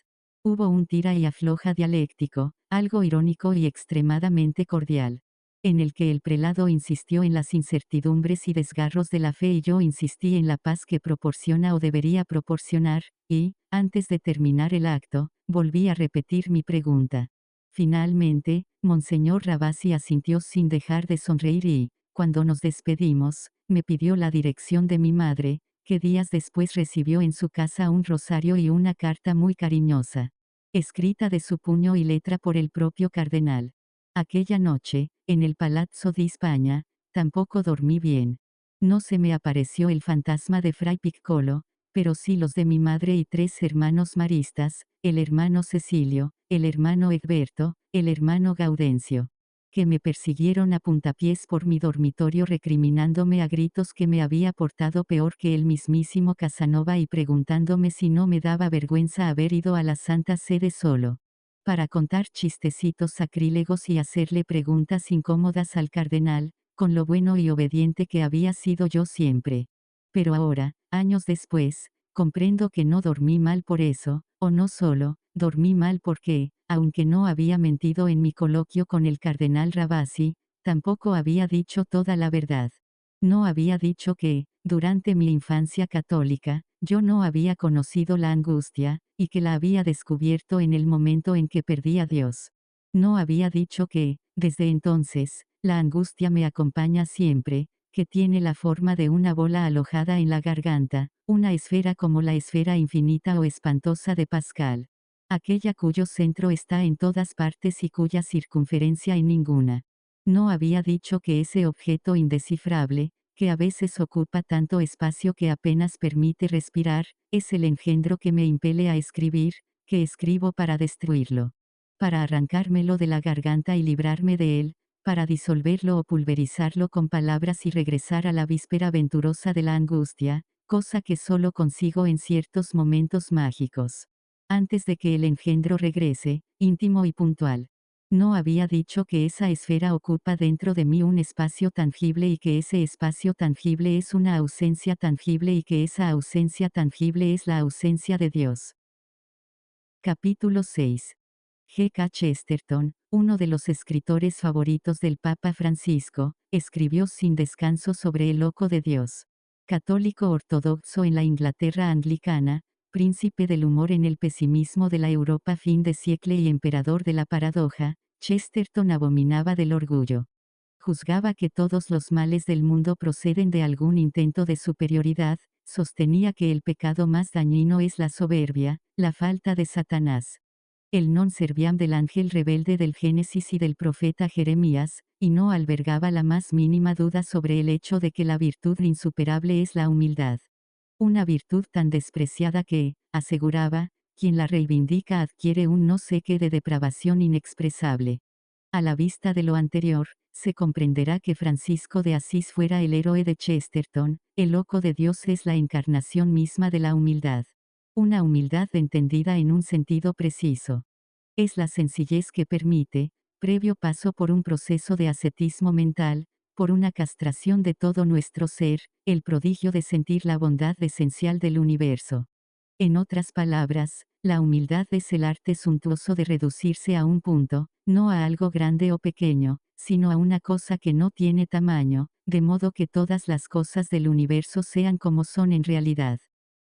Hubo un tira y afloja dialéctico, algo irónico y extremadamente cordial, en el que el prelado insistió en las incertidumbres y desgarros de la fe y yo insistí en la paz que proporciona o debería proporcionar, y, antes de terminar el acto, volví a repetir mi pregunta. Finalmente, Monseñor Ravasi asintió sin dejar de sonreír y, cuando nos despedimos, me pidió la dirección de mi madre, que días después recibió en su casa un rosario y una carta muy cariñosa, escrita de su puño y letra por el propio cardenal. Aquella noche, en el Palazzo di Spagna, tampoco dormí bien. No se me apareció el fantasma de Fray Piccolo, pero sí los de mi madre y tres hermanos maristas, el hermano Cecilio, el hermano Egberto, el hermano Gaudencio, que me persiguieron a puntapiés por mi dormitorio recriminándome a gritos que me había portado peor que el mismísimo Casanova y preguntándome si no me daba vergüenza haber ido a la Santa Sede solo, para contar chistecitos sacrílegos y hacerle preguntas incómodas al cardenal, con lo bueno y obediente que había sido yo siempre. Pero ahora, años después, comprendo que no dormí mal por eso, o no solo, dormí mal porque, aunque no había mentido en mi coloquio con el cardenal Ravasi, tampoco había dicho toda la verdad. No había dicho que, durante mi infancia católica, yo no había conocido la angustia, y que la había descubierto en el momento en que perdí a Dios. No había dicho que, desde entonces, la angustia me acompaña siempre, que tiene la forma de una bola alojada en la garganta, una esfera como la esfera infinita o espantosa de Pascal. Aquella cuyo centro está en todas partes y cuya circunferencia en ninguna. No había dicho que ese objeto indescifrable, que a veces ocupa tanto espacio que apenas permite respirar, es el engendro que me impele a escribir, que escribo para destruirlo. Para arrancármelo de la garganta y librarme de él, para disolverlo o pulverizarlo con palabras y regresar a la víspera venturosa de la angustia, cosa que solo consigo en ciertos momentos mágicos. Antes de que el engendro regrese, íntimo y puntual. No había dicho que esa esfera ocupa dentro de mí un espacio tangible y que ese espacio tangible es una ausencia tangible y que esa ausencia tangible es la ausencia de Dios. Capítulo 6. G. K. Chesterton, uno de los escritores favoritos del Papa Francisco, escribió sin descanso sobre el Loco de Dios. Católico ortodoxo en la Inglaterra anglicana, príncipe del humor en el pesimismo de la Europa fin de siglo y emperador de la paradoja, Chesterton abominaba del orgullo. Juzgaba que todos los males del mundo proceden de algún intento de superioridad, sostenía que el pecado más dañino es la soberbia, la falta de Satanás. El non serviam del ángel rebelde del Génesis y del profeta Jeremías, y no albergaba la más mínima duda sobre el hecho de que la virtud insuperable es la humildad. Una virtud tan despreciada que, aseguraba, quien la reivindica adquiere un no sé qué de depravación inexpresable. A la vista de lo anterior, se comprenderá que Francisco de Asís fuera el héroe de Chesterton, el loco de Dios es la encarnación misma de la humildad. Una humildad entendida en un sentido preciso. Es la sencillez que permite, previo paso por un proceso de ascetismo mental, por una castración de todo nuestro ser, el prodigio de sentir la bondad esencial del universo. En otras palabras, la humildad es el arte suntuoso de reducirse a un punto, no a algo grande o pequeño, sino a una cosa que no tiene tamaño, de modo que todas las cosas del universo sean como son en realidad.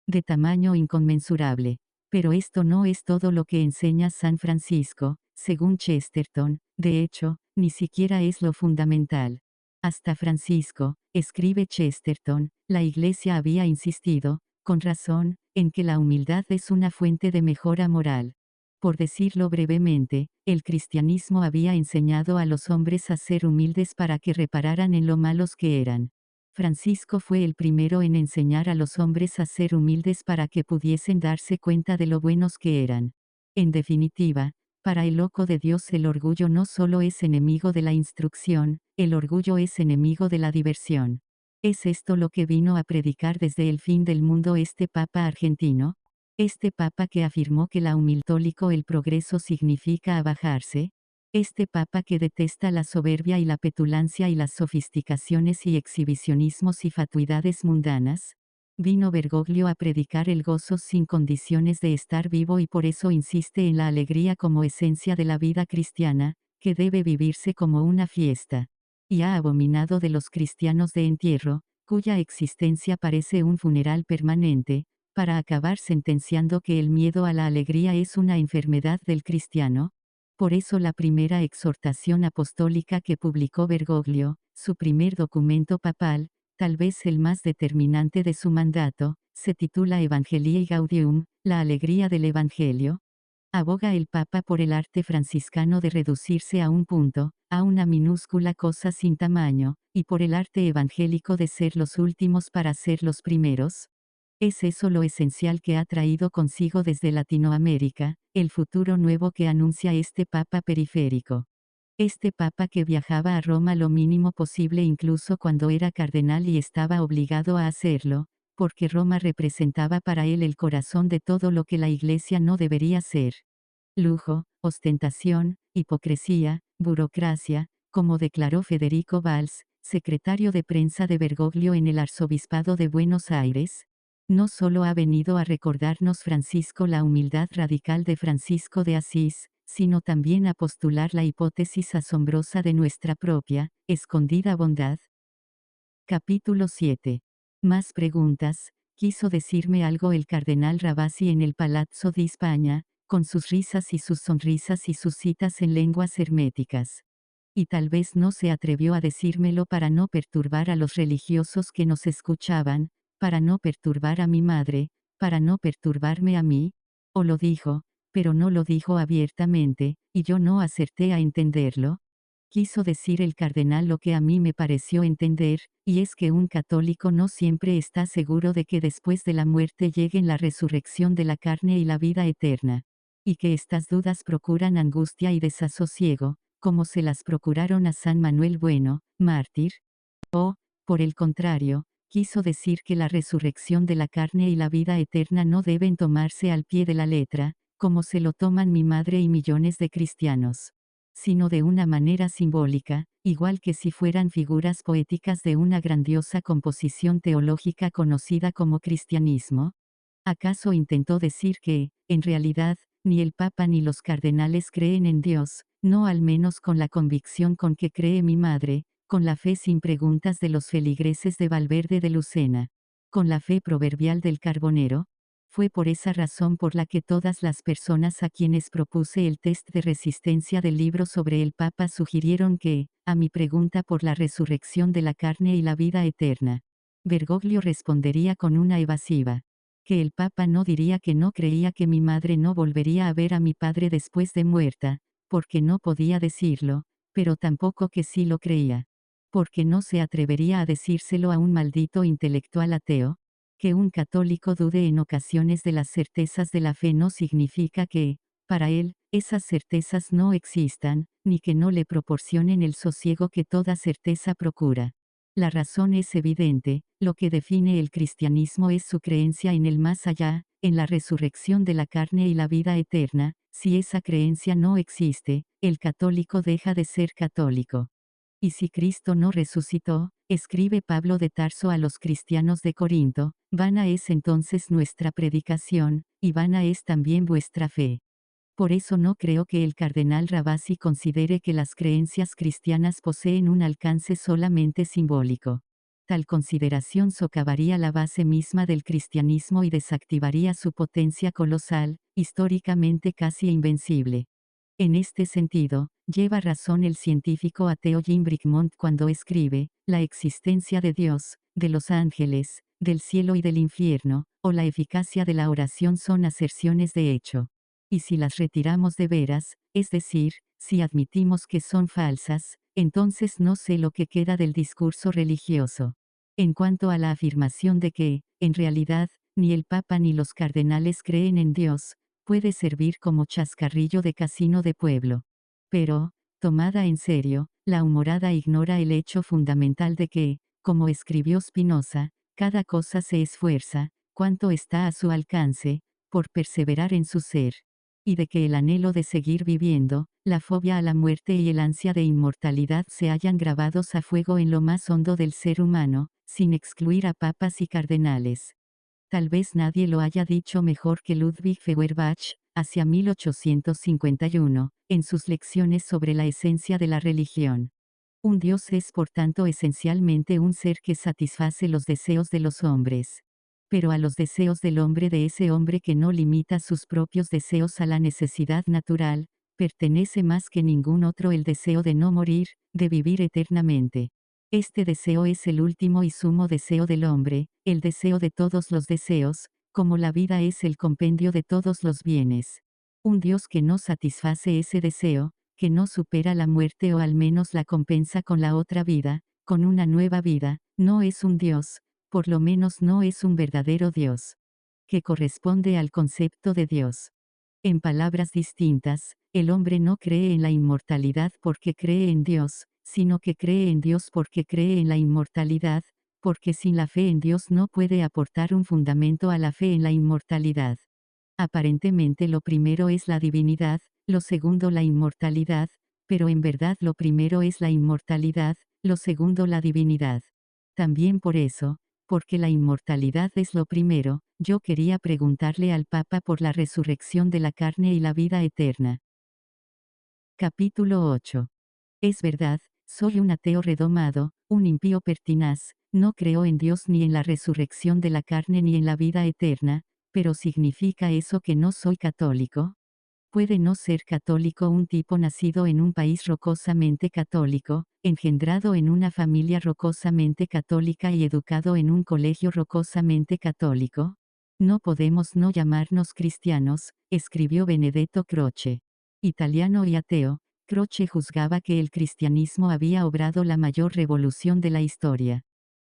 De tamaño inconmensurable. Pero esto no es todo lo que enseña San Francisco, según Chesterton, de hecho, ni siquiera es lo fundamental. Hasta Francisco, escribe Chesterton, la Iglesia había insistido, con razón, en que la humildad es una fuente de mejora moral. Por decirlo brevemente, el cristianismo había enseñado a los hombres a ser humildes para que repararan en lo malos que eran. Francisco fue el primero en enseñar a los hombres a ser humildes para que pudiesen darse cuenta de lo buenos que eran. En definitiva, para el loco de Dios el orgullo no solo es enemigo de la instrucción, el orgullo es enemigo de la diversión. ¿Es esto lo que vino a predicar desde el fin del mundo este Papa argentino? Este Papa que afirmó que la humiltólico el progreso significa abajarse. Este Papa que detesta la soberbia y la petulancia y las sofisticaciones y exhibicionismos y fatuidades mundanas. Vino Bergoglio a predicar el gozo sin condiciones de estar vivo y por eso insiste en la alegría como esencia de la vida cristiana, que debe vivirse como una fiesta. Y ha abominado de los cristianos de entierro, cuya existencia parece un funeral permanente, para acabar sentenciando que el miedo a la alegría es una enfermedad del cristiano. Por eso la primera exhortación apostólica que publicó Bergoglio, su primer documento papal, tal vez el más determinante de su mandato, se titula Evangelii Gaudium, la alegría del Evangelio. Aboga el Papa por el arte franciscano de reducirse a un punto, a una minúscula cosa sin tamaño, y por el arte evangélico de ser los últimos para ser los primeros. Es eso lo esencial que ha traído consigo desde Latinoamérica, el futuro nuevo que anuncia este Papa periférico. Este Papa que viajaba a Roma lo mínimo posible incluso cuando era cardenal y estaba obligado a hacerlo, porque Roma representaba para él el corazón de todo lo que la Iglesia no debería ser. Lujo, ostentación, hipocresía, burocracia, como declaró Federico Valls, secretario de prensa de Bergoglio en el Arzobispado de Buenos Aires. No solo ha venido a recordarnos Francisco la humildad radical de Francisco de Asís, sino también a postular la hipótesis asombrosa de nuestra propia, escondida bondad. Capítulo 7. Más preguntas. Quiso decirme algo el cardenal Ravasi en el Palazzo di España, con sus risas y sus sonrisas y sus citas en lenguas herméticas. Y tal vez no se atrevió a decírmelo para no perturbar a los religiosos que nos escuchaban, para no perturbar a mi madre, para no perturbarme a mí. O lo dijo, pero no lo dijo abiertamente, y yo no acerté a entenderlo. Quiso decir el cardenal lo que a mí me pareció entender, y es que un católico no siempre está seguro de que después de la muerte lleguen la resurrección de la carne y la vida eterna. Y que estas dudas procuran angustia y desasosiego, como se las procuraron a San Manuel Bueno, mártir. O, por el contrario, quiso decir que la resurrección de la carne y la vida eterna no deben tomarse al pie de la letra, como se lo toman mi madre y millones de cristianos, sino de una manera simbólica, igual que si fueran figuras poéticas de una grandiosa composición teológica conocida como cristianismo. ¿Acaso intentó decir que, en realidad, ni el Papa ni los cardenales creen en Dios, no al menos con la convicción con que cree mi madre, con la fe sin preguntas de los feligreses de Valverde de Lucena, con la fe proverbial del carbonero? Fue por esa razón por la que todas las personas a quienes propuse el test de resistencia del libro sobre el Papa sugirieron que, a mi pregunta por la resurrección de la carne y la vida eterna, Bergoglio respondería con una evasiva. Que el Papa no diría que no creía que mi madre no volvería a ver a mi padre después de muerta, porque no podía decirlo, pero tampoco que sí lo creía. Porque no se atrevería a decírselo a un maldito intelectual ateo. Que un católico dude en ocasiones de las certezas de la fe no significa que, para él, esas certezas no existan, ni que no le proporcionen el sosiego que toda certeza procura. La razón es evidente, lo que define el cristianismo es su creencia en el más allá, en la resurrección de la carne y la vida eterna. Si esa creencia no existe, el católico deja de ser católico. Y si Cristo no resucitó, escribe Pablo de Tarso a los cristianos de Corinto, vana es entonces nuestra predicación, y vana es también vuestra fe. Por eso no creo que el cardenal Ravasi considere que las creencias cristianas poseen un alcance solamente simbólico. Tal consideración socavaría la base misma del cristianismo y desactivaría su potencia colosal, históricamente casi invencible. En este sentido, lleva razón el científico ateo Jim Brickmont cuando escribe, la existencia de Dios, de los ángeles, del cielo y del infierno, o la eficacia de la oración son aserciones de hecho. Y si las retiramos de veras, es decir, si admitimos que son falsas, entonces no sé lo que queda del discurso religioso. En cuanto a la afirmación de que, en realidad, ni el Papa ni los cardenales creen en Dios, puede servir como chascarrillo de casino de pueblo. Pero, tomada en serio, la humorada ignora el hecho fundamental de que, como escribió Spinoza, cada cosa se esfuerza, cuanto está a su alcance, por perseverar en su ser. Y de que el anhelo de seguir viviendo, la fobia a la muerte y el ansia de inmortalidad se hallan grabados a fuego en lo más hondo del ser humano, sin excluir a papas y cardenales. Tal vez nadie lo haya dicho mejor que Ludwig Feuerbach, hacia 1851, en sus lecciones sobre la esencia de la religión. Un Dios es por tanto esencialmente un ser que satisface los deseos de los hombres. Pero a los deseos del hombre, de ese hombre que no limita sus propios deseos a la necesidad natural, pertenece más que ningún otro el deseo de no morir, de vivir eternamente. Este deseo es el último y sumo deseo del hombre, el deseo de todos los deseos, como la vida es el compendio de todos los bienes. Un Dios que no satisface ese deseo, que no supera la muerte o al menos la compensa con la otra vida, con una nueva vida, no es un Dios, por lo menos no es un verdadero Dios. Que corresponde al concepto de Dios. En palabras distintas, el hombre no cree en la inmortalidad porque cree en Dios, sino que cree en Dios porque cree en la inmortalidad, porque sin la fe en Dios no puede aportar un fundamento a la fe en la inmortalidad. Aparentemente lo primero es la divinidad, lo segundo la inmortalidad, pero en verdad lo primero es la inmortalidad, lo segundo la divinidad. También por eso, porque la inmortalidad es lo primero, yo quería preguntarle al Papa por la resurrección de la carne y la vida eterna. Capítulo 8. Es verdad, soy un ateo redomado, un impío pertinaz, no creo en Dios ni en la resurrección de la carne ni en la vida eterna, pero ¿significa eso que no soy católico? ¿Puede no ser católico un tipo nacido en un país rocosamente católico, engendrado en una familia rocosamente católica y educado en un colegio rocosamente católico? No podemos no llamarnos cristianos, escribió Benedetto Croce. Italiano y ateo, Croce juzgaba que el cristianismo había obrado la mayor revolución de la historia.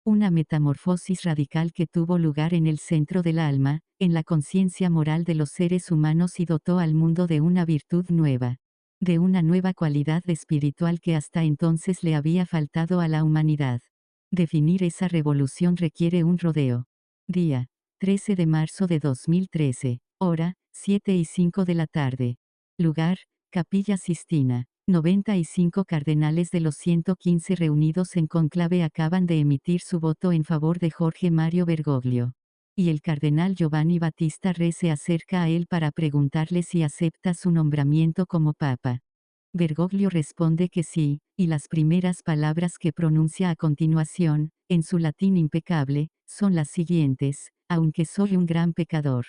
Una metamorfosis radical que tuvo lugar en el centro del alma, en la conciencia moral de los seres humanos y dotó al mundo de una virtud nueva. De una nueva cualidad espiritual que hasta entonces le había faltado a la humanidad. Definir esa revolución requiere un rodeo. Día: 13 de marzo de 2013. Hora: 7:05 de la tarde. Lugar: Capilla Sistina. 95 cardenales de los 115 reunidos en conclave acaban de emitir su voto en favor de Jorge Mario Bergoglio. Y el cardenal Giovanni Battista Re se acerca a él para preguntarle si acepta su nombramiento como papa. Bergoglio responde que sí, y las primeras palabras que pronuncia a continuación, en su latín impecable, son las siguientes: aunque soy un gran pecador.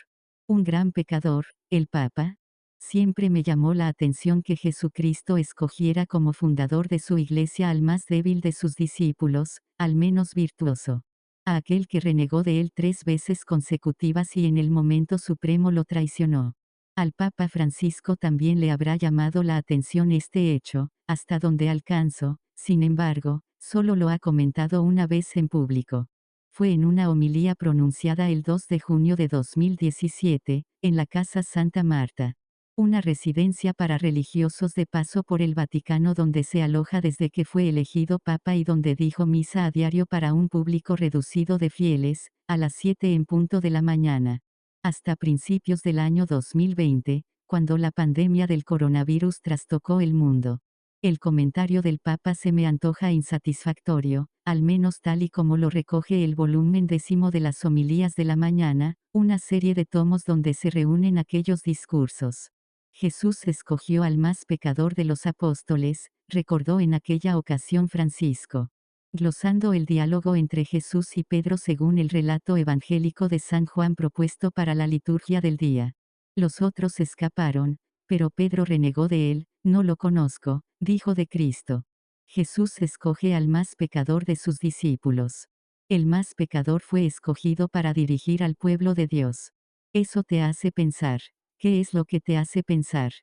¿Un gran pecador, el papa? Siempre me llamó la atención que Jesucristo escogiera como fundador de su iglesia al más débil de sus discípulos, al menos virtuoso. A aquel que renegó de él 3 veces consecutivas y en el momento supremo lo traicionó. Al Papa Francisco también le habrá llamado la atención este hecho, hasta donde alcanzo, sin embargo, solo lo ha comentado una vez en público. Fue en una homilía pronunciada el 2 de junio de 2017, en la Casa Santa Marta. Una residencia para religiosos de paso por el Vaticano donde se aloja desde que fue elegido papa y donde dijo misa a diario para un público reducido de fieles, a las 7 en punto de la mañana. Hasta principios del año 2020, cuando la pandemia del coronavirus trastocó el mundo. El comentario del Papa se me antoja insatisfactorio, al menos tal y como lo recoge el volumen 10 de las Homilías de la Mañana, una serie de tomos donde se reúnen aquellos discursos. Jesús escogió al más pecador de los apóstoles, recordó en aquella ocasión Francisco. Glosando el diálogo entre Jesús y Pedro según el relato evangélico de San Juan propuesto para la liturgia del día. Los otros escaparon, pero Pedro renegó de él, no lo conozco, dijo de Cristo. Jesús escoge al más pecador de sus discípulos. El más pecador fue escogido para dirigir al pueblo de Dios. Eso te hace pensar. ¿Qué es lo que te hace pensar?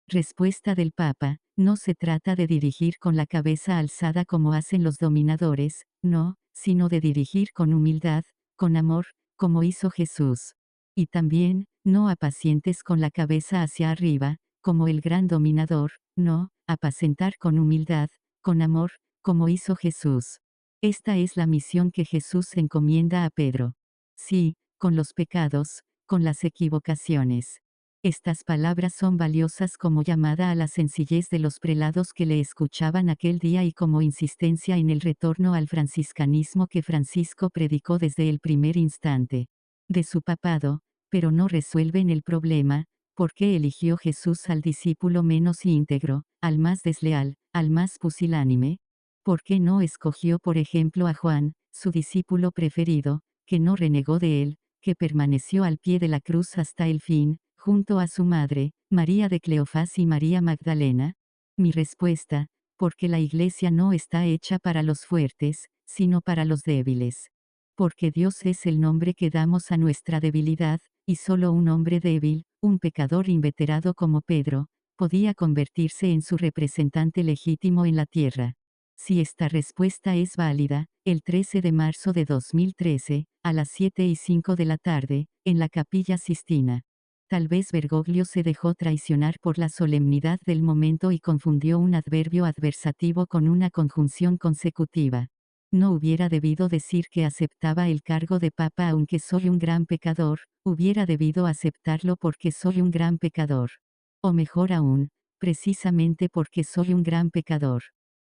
Respuesta del Papa, no se trata de dirigir con la cabeza alzada como hacen los dominadores, no, sino de dirigir con humildad, con amor, como hizo Jesús. Y también, no apacientes con la cabeza hacia arriba, como el gran dominador, no, apacentar con humildad, con amor, como hizo Jesús. Esta es la misión que Jesús encomienda a Pedro. Sí, con los pecados, con las equivocaciones. Estas palabras son valiosas como llamada a la sencillez de los prelados que le escuchaban aquel día y como insistencia en el retorno al franciscanismo que Francisco predicó desde el primer instante de su papado, pero no resuelven el problema. ¿Por qué eligió Jesús al discípulo menos íntegro, al más desleal, al más pusilánime? ¿Por qué no escogió por ejemplo a Juan, su discípulo preferido, que no renegó de él, que permaneció al pie de la cruz hasta el fin, junto a su madre, María de Cleofás y María Magdalena? Mi respuesta, porque la Iglesia no está hecha para los fuertes, sino para los débiles. Porque Dios es el nombre que damos a nuestra debilidad, y solo un hombre débil, un pecador inveterado como Pedro, podía convertirse en su representante legítimo en la tierra. Si esta respuesta es válida, el 13 de marzo de 2013, a las 7:05 de la tarde, en la Capilla Sistina. Tal vez Bergoglio se dejó traicionar por la solemnidad del momento y confundió un adverbio adversativo con una conjunción consecutiva. No hubiera debido decir que aceptaba el cargo de papa aunque soy un gran pecador, hubiera debido aceptarlo porque soy un gran pecador. O mejor aún, precisamente porque soy un gran pecador.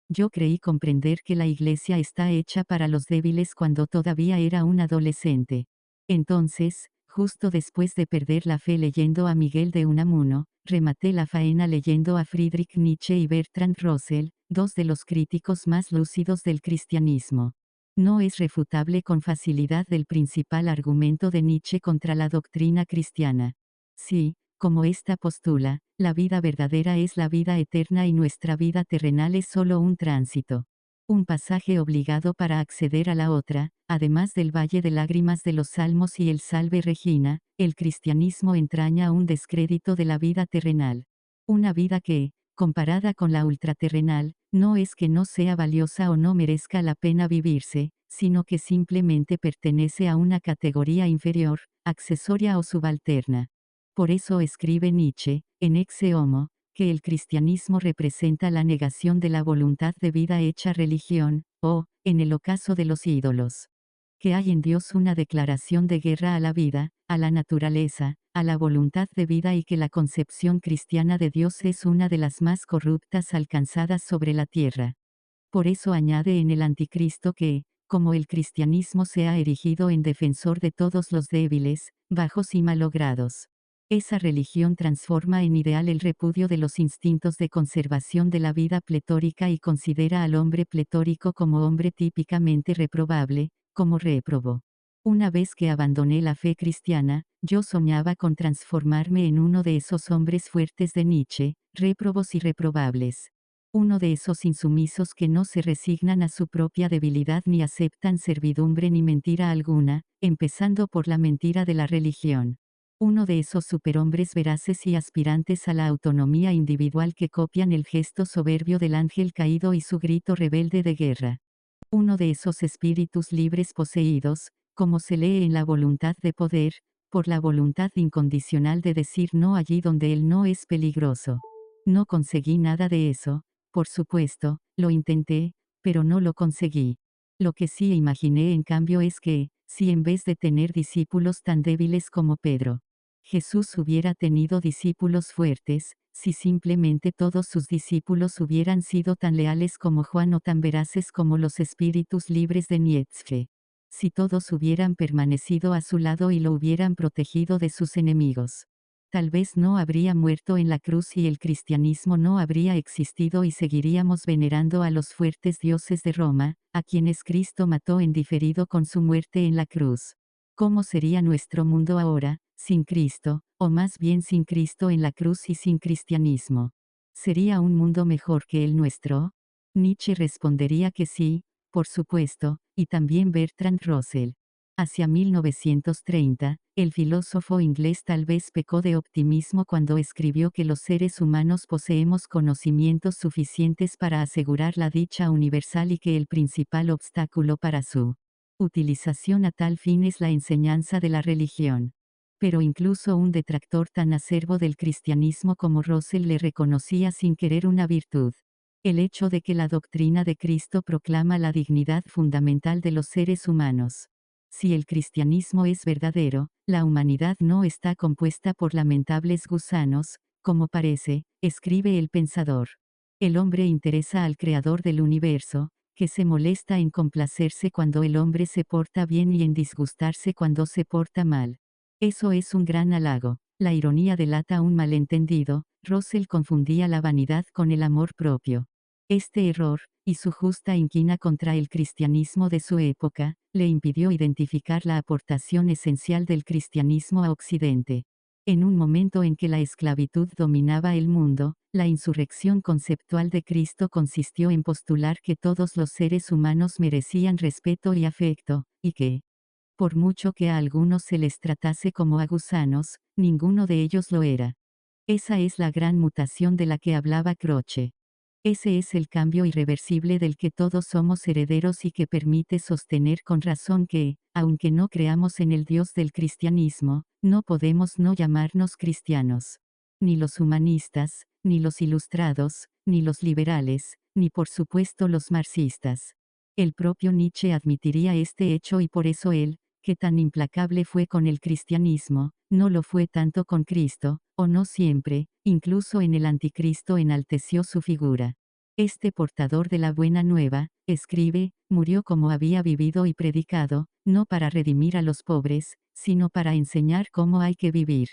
Yo creí comprender que la Iglesia está hecha para los débiles cuando todavía era un adolescente. Entonces, justo después de perder la fe leyendo a Miguel de Unamuno, rematé la faena leyendo a Friedrich Nietzsche y Bertrand Russell, dos de los críticos más lúcidos del cristianismo. No es refutable con facilidad el principal argumento de Nietzsche contra la doctrina cristiana. Sí, como ésta postula, la vida verdadera es la vida eterna y nuestra vida terrenal es solo un tránsito. Un pasaje obligado para acceder a la otra, además del valle de lágrimas de los Salmos y el Salve Regina, el cristianismo entraña un descrédito de la vida terrenal. Una vida que, comparada con la ultraterrenal, no es que no sea valiosa o no merezca la pena vivirse, sino que simplemente pertenece a una categoría inferior, accesoria o subalterna. Por eso escribe Nietzsche, en Exe Homo, que el cristianismo representa la negación de la voluntad de vida hecha religión, o, en el ocaso de los ídolos. Que hay en Dios una declaración de guerra a la vida, a la naturaleza, a la voluntad de vida y que la concepción cristiana de Dios es una de las más corruptas alcanzadas sobre la tierra. Por eso añade en el Anticristo que, como el cristianismo se ha erigido en defensor de todos los débiles, bajos y malogrados. Esa religión transforma en ideal el repudio de los instintos de conservación de la vida pletórica y considera al hombre pletórico como hombre típicamente reprobable, como réprobo. Una vez que abandoné la fe cristiana, yo soñaba con transformarme en uno de esos hombres fuertes de Nietzsche, réprobos y reprobables. Uno de esos insumisos que no se resignan a su propia debilidad ni aceptan servidumbre ni mentira alguna, empezando por la mentira de la religión. Uno de esos superhombres veraces y aspirantes a la autonomía individual que copian el gesto soberbio del ángel caído y su grito rebelde de guerra. Uno de esos espíritus libres poseídos, como se lee en la voluntad de poder, por la voluntad incondicional de decir no allí donde él no es peligroso. No conseguí nada de eso, por supuesto, lo intenté, pero no lo conseguí. Lo que sí imaginé en cambio es que, si en vez de tener discípulos tan débiles como Pedro, Jesús hubiera tenido discípulos fuertes, si simplemente todos sus discípulos hubieran sido tan leales como Juan o tan veraces como los espíritus libres de Nietzsche. Si todos hubieran permanecido a su lado y lo hubieran protegido de sus enemigos. Tal vez no habría muerto en la cruz y el cristianismo no habría existido y seguiríamos venerando a los fuertes dioses de Roma, a quienes Cristo mató en diferido con su muerte en la cruz. ¿Cómo sería nuestro mundo ahora, sin Cristo, o más bien sin Cristo en la cruz y sin cristianismo? ¿Sería un mundo mejor que el nuestro? Nietzsche respondería que sí, por supuesto, y también Bertrand Russell. Hacia 1930, el filósofo inglés tal vez pecó de optimismo cuando escribió que los seres humanos poseemos conocimientos suficientes para asegurar la dicha universal y que el principal obstáculo para su utilización a tal fin es la enseñanza de la religión. Pero incluso un detractor tan acerbo del cristianismo como Russell le reconocía sin querer una virtud. El hecho de que la doctrina de Cristo proclama la dignidad fundamental de los seres humanos. Si el cristianismo es verdadero, la humanidad no está compuesta por lamentables gusanos, como parece, escribe el pensador. El hombre interesa al creador del universo, que se molesta en complacerse cuando el hombre se porta bien y en disgustarse cuando se porta mal. Eso es un gran halago. La ironía delata un malentendido. Russell confundía la vanidad con el amor propio. Este error, y su justa inquina contra el cristianismo de su época, le impidió identificar la aportación esencial del cristianismo a Occidente. En un momento en que la esclavitud dominaba el mundo, la insurrección conceptual de Cristo consistió en postular que todos los seres humanos merecían respeto y afecto, y que, por mucho que a algunos se les tratase como a gusanos, ninguno de ellos lo era. Esa es la gran mutación de la que hablaba Croce. Ese es el cambio irreversible del que todos somos herederos y que permite sostener con razón que, aunque no creamos en el Dios del cristianismo, no podemos no llamarnos cristianos. Ni los humanistas, ni los ilustrados, ni los liberales, ni por supuesto los marxistas. El propio Nietzsche admitiría este hecho y por eso él, que tan implacable fue con el cristianismo, no lo fue tanto con Cristo, o no siempre, incluso en el anticristo enalteció su figura. Este portador de la buena nueva, escribe, murió como había vivido y predicado, no para redimir a los pobres, sino para enseñar cómo hay que vivir.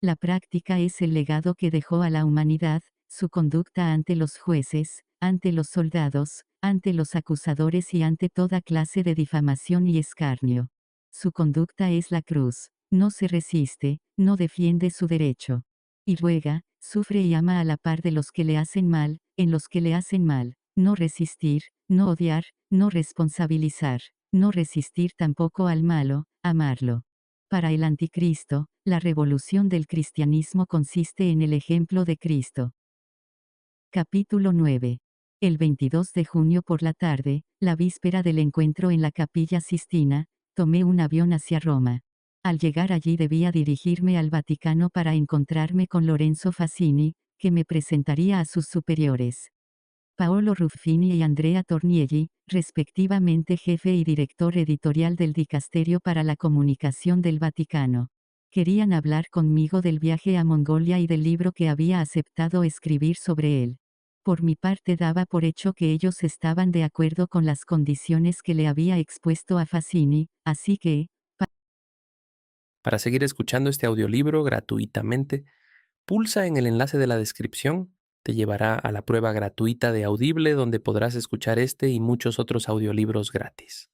La práctica es el legado que dejó a la humanidad, su conducta ante los jueces, ante los soldados, ante los acusadores y ante toda clase de difamación y escarnio. Su conducta es la cruz, no se resiste, no defiende su derecho. Y ruega, sufre y ama a la par de los que le hacen mal, en los que le hacen mal, no resistir, no odiar, no responsabilizar, no resistir tampoco al malo, amarlo. Para el anticristo, la revolución del cristianismo consiste en el ejemplo de Cristo. Capítulo 9. El 22 de junio por la tarde, la víspera del encuentro en la Capilla Sistina, tomé un avión hacia Roma. Al llegar allí debía dirigirme al Vaticano para encontrarme con Lorenzo Fassini, que me presentaría a sus superiores. Paolo Ruffini y Andrea Tornielli, respectivamente jefe y director editorial del Dicasterio para la Comunicación del Vaticano. Querían hablar conmigo del viaje a Mongolia y del libro que había aceptado escribir sobre él. Por mi parte daba por hecho que ellos estaban de acuerdo con las condiciones que le había expuesto a Fassini, así que, Para seguir escuchando este audiolibro gratuitamente, pulsa en el enlace de la descripción. Te llevará a la prueba gratuita de Audible donde podrás escuchar este y muchos otros audiolibros gratis.